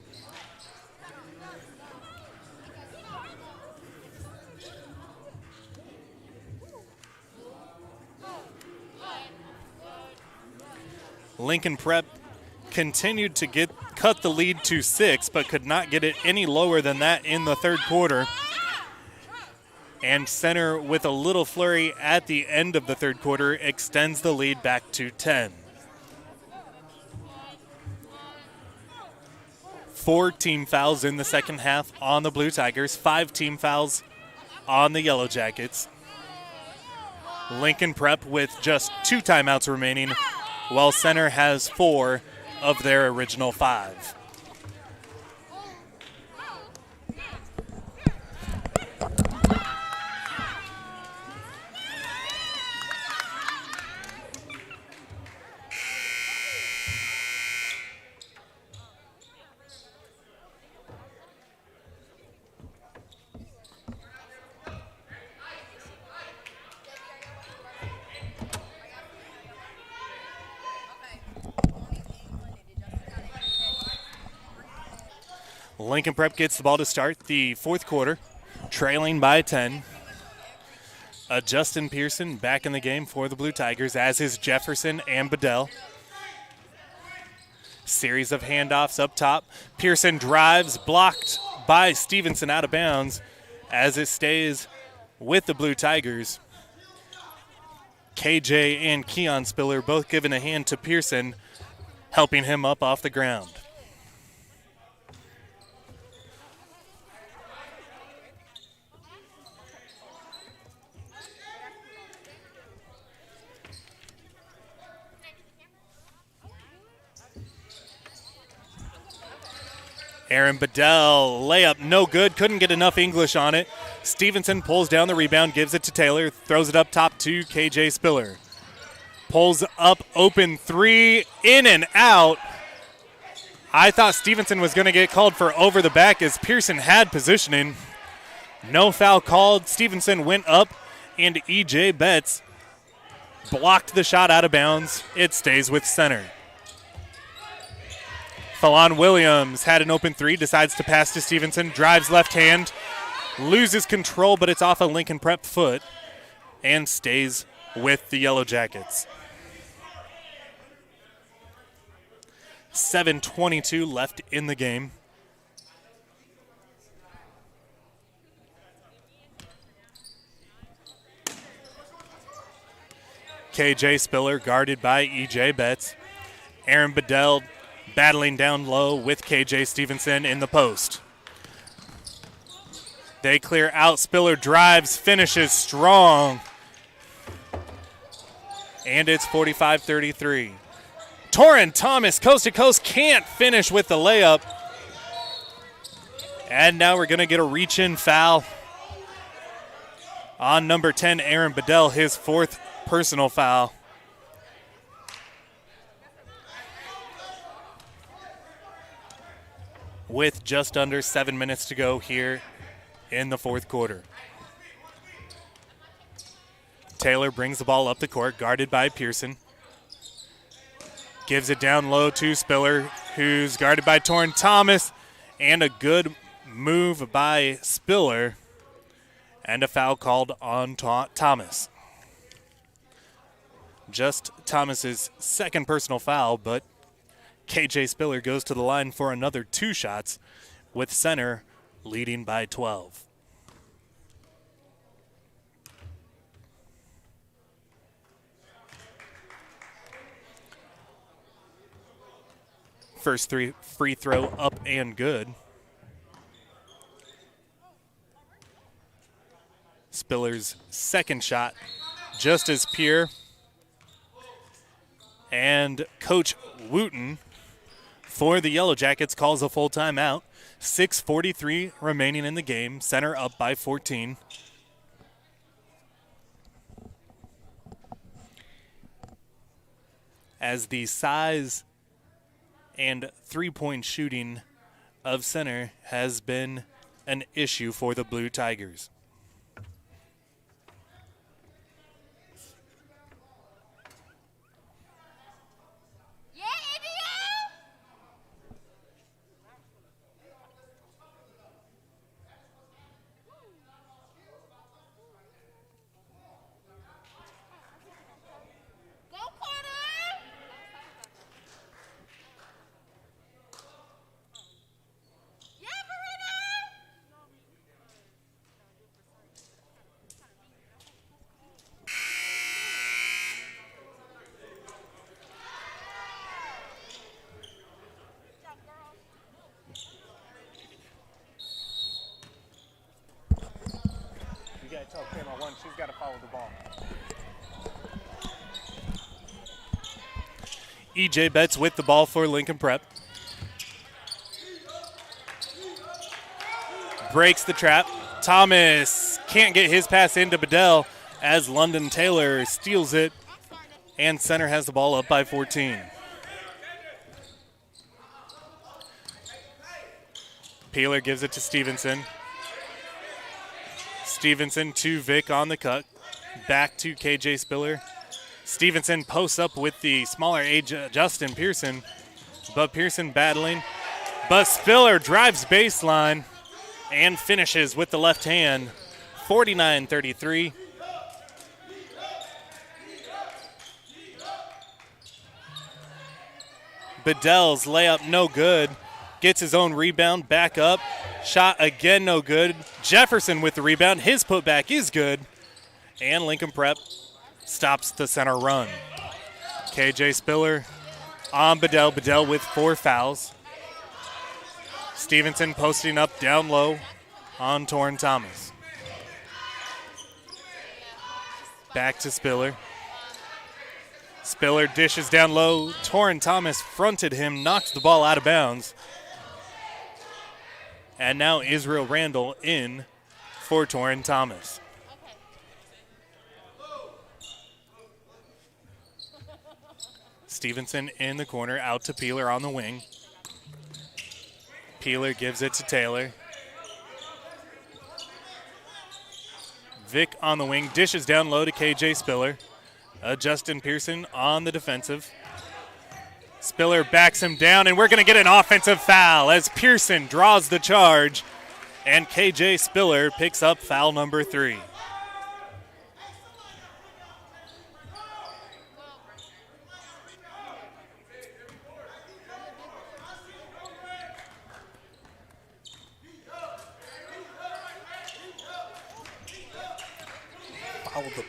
Lincoln Prep continued to cut the lead to 6, but could not get it any lower than that in the third quarter. And Center, with a little flurry at the end of the third quarter, extends the lead back to 10. 4 team fouls in the second half on the Blue Tigers, 5 team fouls on the Yellow Jackets. Lincoln Prep with just 2 timeouts remaining, while Center has 4 of their original 5. Lincoln Prep gets the ball to start the fourth quarter, trailing by 10. Justin Pearson back in the game for the Blue Tigers, as is Jefferson and Bedell. Series of handoffs up top. Pearson drives, blocked by Stevenson out of bounds as it stays with the Blue Tigers. KJ and Keon Spiller both giving a hand to Pearson, helping him up off the ground. Aaron Bedell, layup no good, couldn't get enough English on it. Stevenson pulls down the rebound, gives it to Taylor, throws it up top to KJ Spiller. Pulls up, open 3, in and out. I thought Stevenson was going to get called for over the back as Pearson had positioning. No foul called. Stevenson went up, and E.J. Betts blocked the shot out of bounds. It stays with Center. Fallon Williams had an open 3, decides to pass to Stevenson, drives left hand, loses control, but it's off a Lincoln Prep foot and stays with the Yellow Jackets. 7:22 left in the game. KJ Spiller guarded by E.J. Betts. Aaron Bedell battling down low with KJ Stevenson in the post. They clear out. Spiller drives, finishes strong. And it's 45-33. Torrin Thomas, coast to coast, can't finish with the layup. And now we're going to get a reach-in foul on number 10, Aaron Bedell, his 4th personal foul. With just under 7 minutes to go here in the fourth quarter. Taylor brings the ball up the court, guarded by Pearson. Gives it down low to Spiller, who's guarded by Torrin Thomas. And a good move by Spiller. And a foul called on Thomas. Just Thomas's 2nd personal foul, but KJ Spiller goes to the line for another 2 shots, with Center leading by 12. First free throw up and good. Spiller's second shot just as pure. And Coach Wooten for the Yellow Jackets calls a full timeout. 6:43 remaining in the game. Center up by 14. As the size and three-point shooting of Center has been an issue for the Blue Tigers. Tell camera 1 she's got to follow the ball. EJ Betts with the ball for Lincoln Prep. Breaks the trap. Thomas can't get his pass into Bedell as London Taylor steals it, and Center has the ball up by 14. Peeler gives it to Stevenson. Stevenson to Vic on the cut. Back to KJ Spiller. Stevenson posts up with the smaller age Justin Pearson, but Pearson battling. But Spiller drives baseline and finishes with the left hand. 49-33. Bedell's layup no good. Gets his own rebound, back up. Shot again, no good. Jefferson with the rebound. His putback is good. And Lincoln Prep stops the Center run. KJ Spiller on Bedell. Bedell with 4 fouls. Stevenson posting up down low on Torrin Thomas. Back to Spiller. Spiller dishes down low. Torrin Thomas fronted him, knocked the ball out of bounds. And now Israel Randall in for Torrin Thomas. Stevenson in the corner, out to Peeler on the wing. Peeler gives it to Taylor. Vic on the wing, dishes down low to KJ Spiller. Justin Pearson on the defensive. Spiller backs him down, and we're going to get an offensive foul as Pearson draws the charge, and KJ Spiller picks up foul number 3. Foul the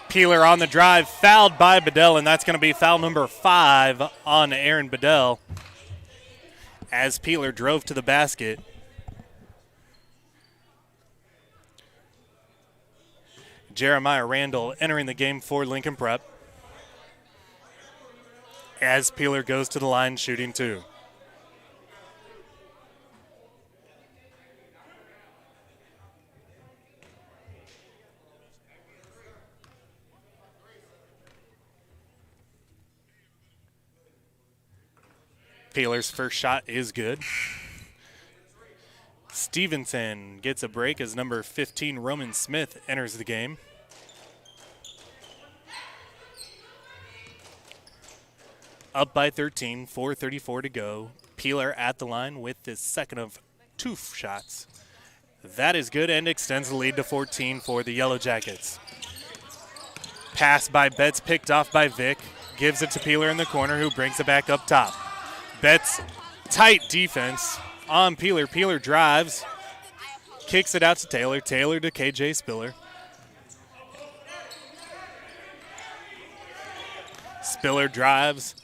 Peeler on the drive, fouled by Bedell, and that's going to be foul number 5 on Aaron Bedell as Peeler drove to the basket. Jeremiah Randall entering the game for Lincoln Prep as Peeler goes to the line shooting 2. Peeler's first shot is good. Stevenson gets a break as number 15, Roman Smith, enters the game. up by 13, 4:34 to go. Peeler at the line with his second of 2 shots. That is good and extends the lead to 14 for the Yellow Jackets. Pass by Betts, picked off by Vic. Gives it to Peeler in the corner, who brings it back up top. Betts, tight defense on Peeler. Peeler drives, kicks it out to Taylor. Taylor to KJ Spiller. Spiller drives,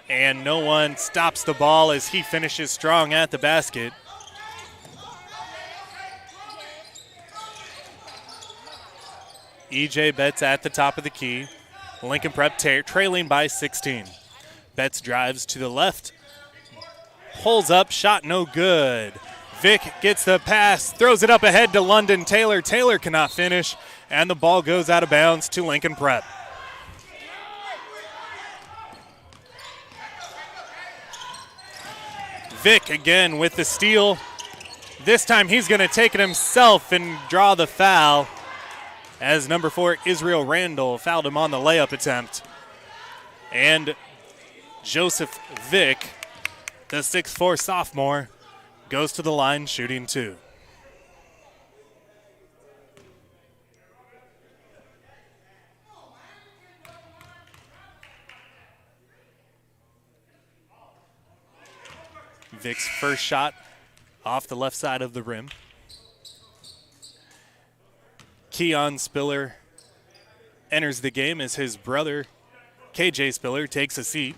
and no one stops the ball as he finishes strong at the basket. EJ Betts at the top of the key. Lincoln Prep trailing by 16. Betts drives to the left, pulls up, shot no good. Vic gets the pass, throws it up ahead to London Taylor. Taylor cannot finish, and the ball goes out of bounds to Lincoln Prep. Vic again with the steal. This time he's going to take it himself and draw the foul, as number 4, Israel Randall, fouled him on the layup attempt. And Joseph Vick, the 6'4" sophomore, goes to the line shooting 2. Vick's first shot off the left side of the rim. Keon Spiller enters the game as his brother, KJ Spiller, takes a seat.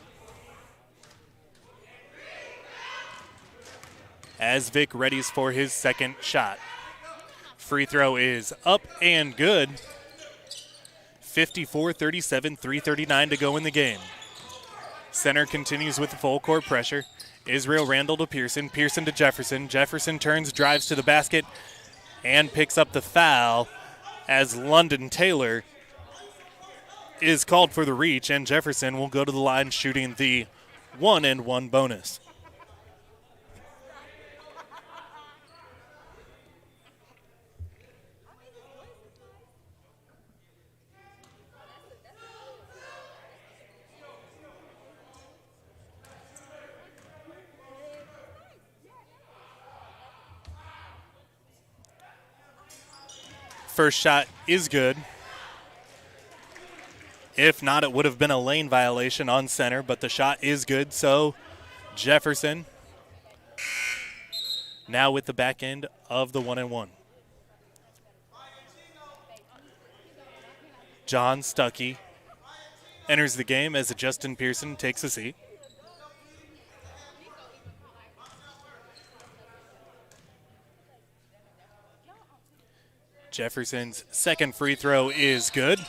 As Vic readies for his second shot. Free throw is up and good. 54-37, 3:39 to go in the game. Center continues with the full court pressure. Israel Randall to Pearson, Pearson to Jefferson. Jefferson turns, drives to the basket, and picks up the foul, as London Taylor is called for the reach, and Jefferson will go to the line shooting the 1-and-1 bonus. First shot is good. If not, it would have been a lane violation on Center, but the shot is good. So Jefferson now with the back end of the 1-and-1. John Stuckey enters the game as Justin Pearson takes a seat. Jefferson's second free throw is good.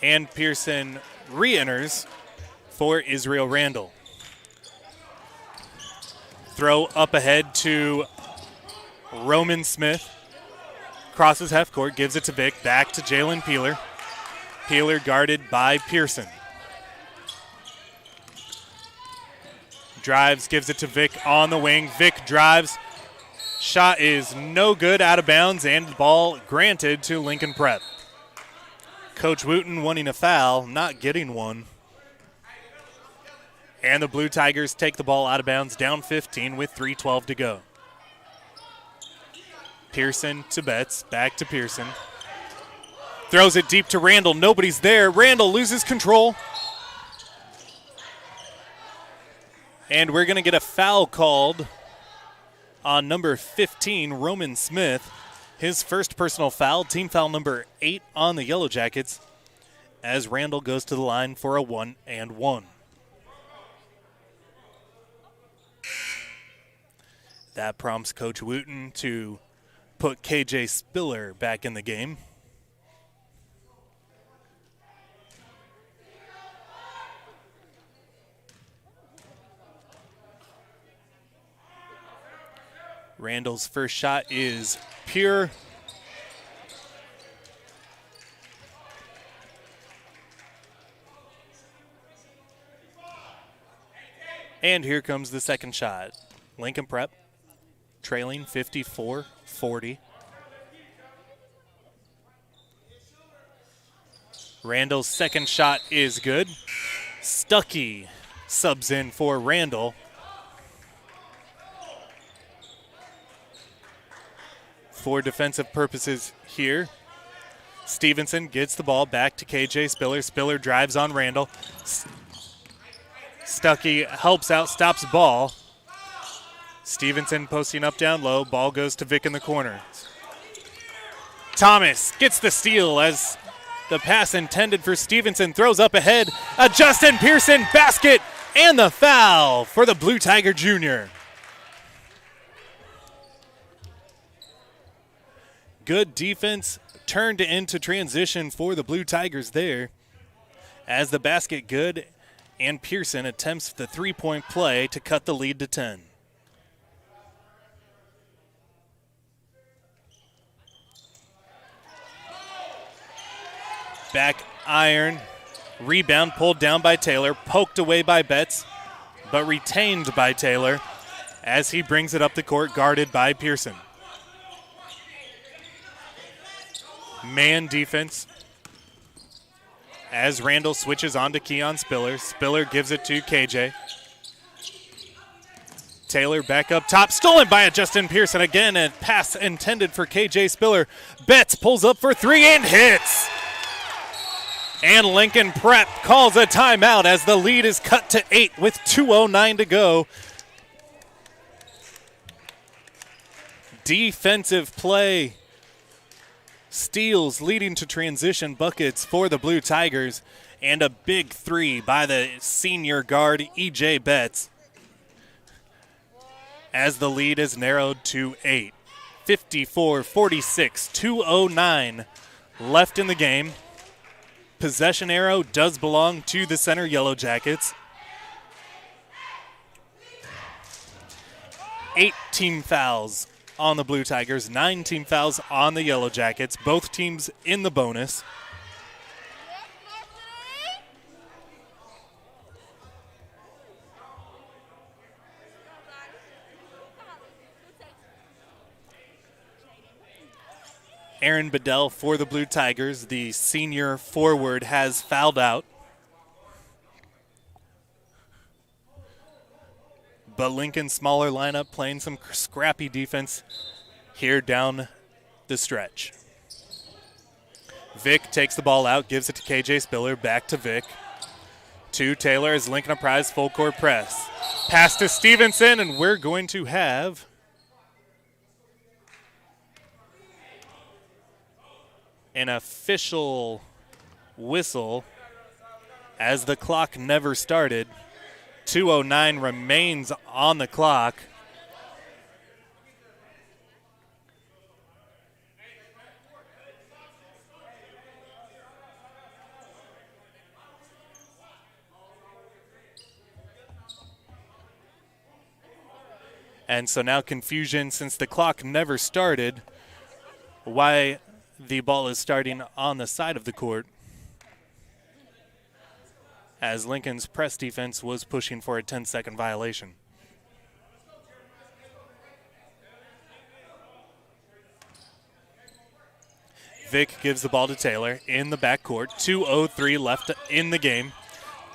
And Pearson re-enters for Israel Randall. Throw up ahead to Roman Smith. Crosses half court, gives it to Vic, back to Jalen Peeler. Peeler guarded by Pearson. Drives, gives it to Vic on the wing. Vic drives. Shot is no good, out of bounds, and the ball granted to Lincoln Prep. Coach Wooten wanting a foul, not getting one. And the Blue Tigers take the ball out of bounds, down 15 with 3:12 to go. Pearson to Betts, back to Pearson. Throws it deep to Randall, nobody's there. Randall loses control. And we're going to get a foul called on number 15, Roman Smith. His first personal foul, team foul number 8 on the Yellow Jackets, as Randall goes to the line for a 1-and-1. That prompts Coach Wooten to put KJ Spiller back in the game. Randall's first shot is pure. And here comes the second shot. Lincoln Prep trailing 54-40. Randall's second shot is good. Stuckey subs in for Randall. For defensive purposes here, Stevenson gets the ball back to KJ Spiller. Spiller drives on Randall. Stuckey helps out, stops ball. Stevenson posting up down low. Ball goes to Vic in the corner. Thomas gets the steal as the pass intended for Stevenson throws up ahead. A Justin Pearson basket and the foul for the Blue Tiger Jr. Good defense turned into transition for the Blue Tigers there as the basket good and Pearson attempts the three-point play to cut the lead to 10. Back iron, rebound pulled down by Taylor, poked away by Betts, but retained by Taylor as he brings it up the court, guarded by Pearson. Man defense as Randall switches on to Keon Spiller. Spiller gives it to KJ. Taylor back up top, stolen by a Justin Pearson. Again, a pass intended for KJ Spiller. Betts pulls up for three and hits. And Lincoln Prep calls a timeout as the lead is cut to 8 with 2:09 to go. Defensive play. Steals leading to transition buckets for the Blue Tigers, and a big three by the senior guard, E.J. Betts, as the lead is narrowed to 8. 54-46, 2:09 left in the game. Possession arrow does belong to the Center Yellowjackets. 8 team fouls on the Blue Tigers, 9 team fouls on the Yellowjackets, both teams in the bonus. Aaron Bedell for the Blue Tigers, the senior forward, has fouled out. But Lincoln's smaller lineup playing some scrappy defense here down the stretch. Vic takes the ball out, gives it to KJ Spiller, back to Vic. To Taylor as Lincoln Prize full court press. Pass to Stevenson, and we're going to have an official whistle as the clock never started. 2:09 remains on the clock. And so now confusion since the clock never started, why the ball is starting on the side of the court, as Lincoln's press defense was pushing for a 10-second violation. Vic gives the ball to Taylor in the backcourt. 2:03 left in the game.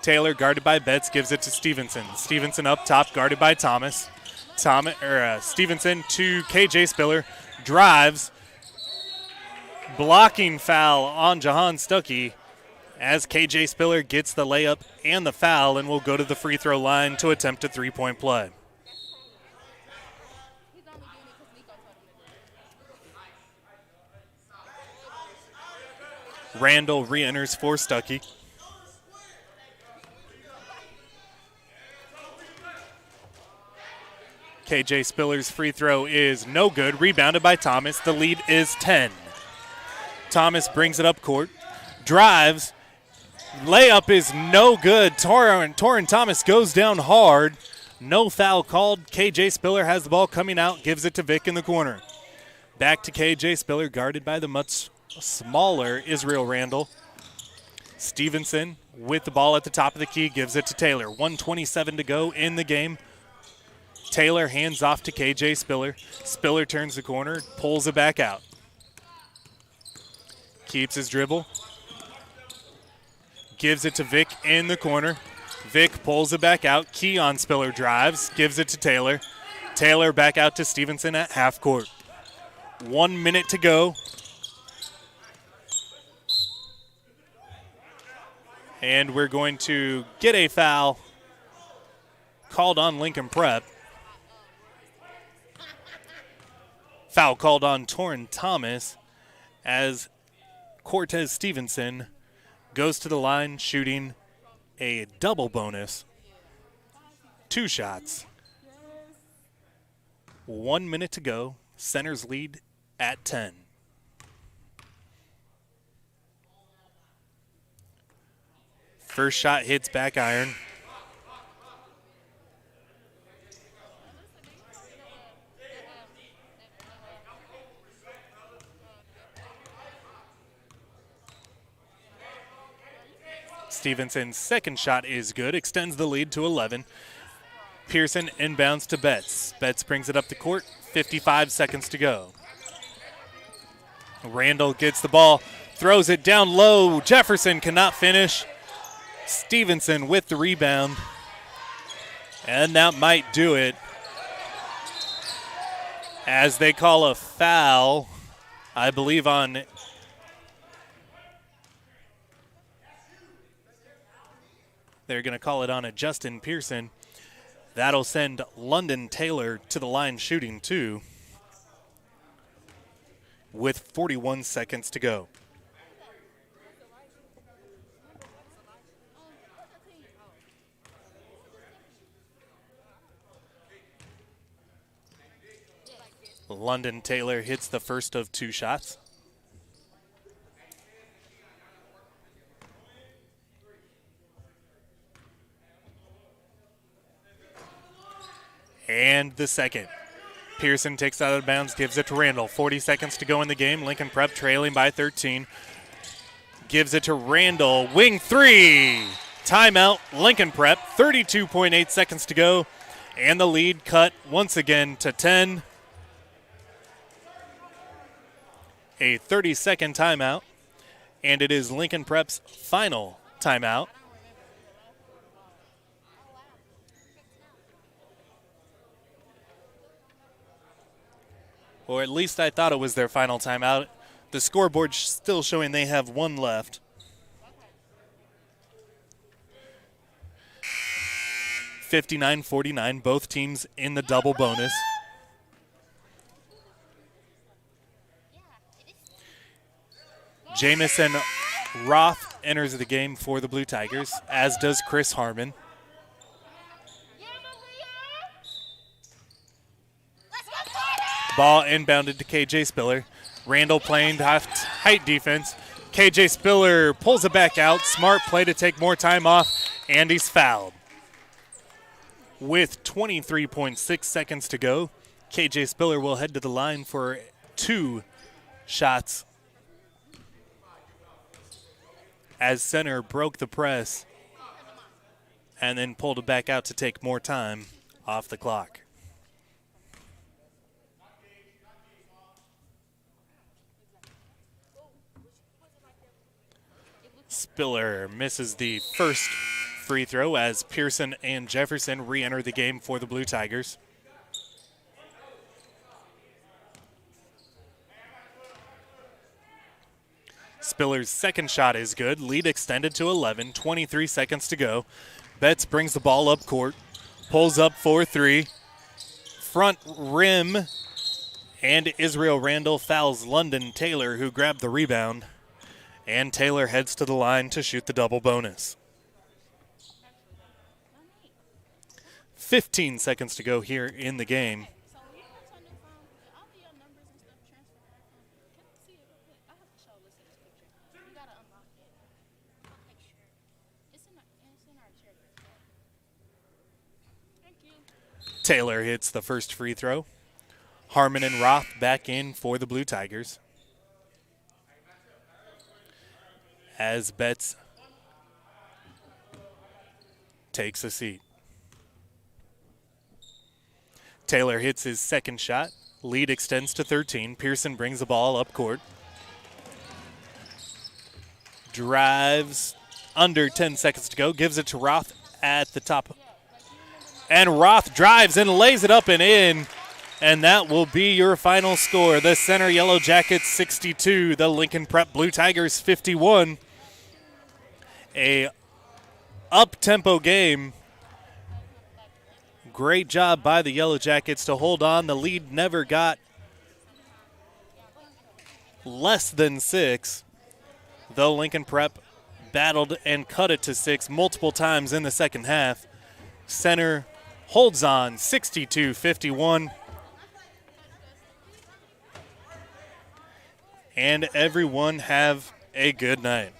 Taylor, guarded by Betts, gives it to Stevenson. Stevenson up top, guarded by Thomas. Stevenson to KJ Spiller, drives. Blocking foul on Jahan Stuckey as KJ Spiller gets the layup and the foul and will go to the free throw line to attempt a three-point play. Randall re-enters for Stuckey. KJ Spiller's free throw is no good. Rebounded by Thomas. The lead is 10. Thomas brings it up court. Drives. Layup is no good. Torrin Thomas goes down hard. No foul called. KJ Spiller has the ball coming out. Gives it to Vic in the corner. Back to KJ Spiller, guarded by the much smaller Israel Randall. Stevenson with the ball at the top of the key. Gives it to Taylor. 1:27 to go in the game. Taylor hands off to KJ Spiller. Spiller turns the corner, pulls it back out. Keeps his dribble. Gives it to Vic in the corner. Vic pulls it back out. Keon Spiller drives, gives it to Taylor. Taylor back out to Stevenson at half court. 1 minute to go. And we're going to get a foul called on Lincoln Prep. Foul called on Torrin Thomas as Cortez Stevenson goes to the line shooting a double bonus. 2 shots. 1 minute to go. Center's lead at 10. First shot hits back iron. Stevenson's second shot is good, extends the lead to 11. Pearson inbounds to Betts. Betts brings it up the court, 55 seconds to go. Randall gets the ball, throws it down low. Jefferson cannot finish. Stevenson with the rebound. And that might do it, as they call a foul, I believe, on they're going to call it on a Justin Pearson. That'll send London Taylor to the line shooting 2 with 41 seconds to go. London Taylor hits the first of 2 shots. And the second. Pearson takes out of bounds, gives it to Randall. 40 seconds to go in the game. Lincoln Prep trailing by 13. Gives it to Randall. Wing 3. Timeout, Lincoln Prep. 32.8 seconds to go. And the lead cut once again to 10. A 30-second timeout. And it is Lincoln Prep's final timeout. Or at least I thought it was their final timeout. The scoreboard's still showing they have 1 left. (59-49), both teams in the double bonus. Jamison Roth enters the game for the Blue Tigers, as does Chris Harmon. Ball inbounded to KJ Spiller. Randall playing height defense. KJ Spiller pulls it back out. Smart play to take more time off, and he's fouled. With 23.6 seconds to go, KJ Spiller will head to the line for 2 shots, as center broke the press and then pulled it back out to take more time off the clock. Spiller misses the first free throw as Pearson and Jefferson re-enter the game for the Blue Tigers. Spiller's second shot is good. Lead extended to 11, 23 seconds to go. Betts brings the ball up court, pulls up for 3. Front rim, and Israel Randall fouls London Taylor, who grabbed the rebound. And Taylor heads to the line to shoot the double bonus. 15 seconds to go here in the game. Taylor hits the first free throw. Harmon and Roth back in for the Blue Tigers, as Betts takes a seat. Taylor hits his second shot. Lead extends to 13. Pearson brings the ball up court. Drives, under 10 seconds to go. Gives it to Roth at the top. And Roth drives and lays it up and in. And that will be your final score. The Center Yellowjackets 62, the Lincoln Prep Blue Tigers 51. A up-tempo game. Great job by the Yellowjackets to hold on. The lead never got less than 6, though Lincoln Prep battled and cut it to 6 multiple times in the second half. Center holds on 62-51. And everyone have a good night.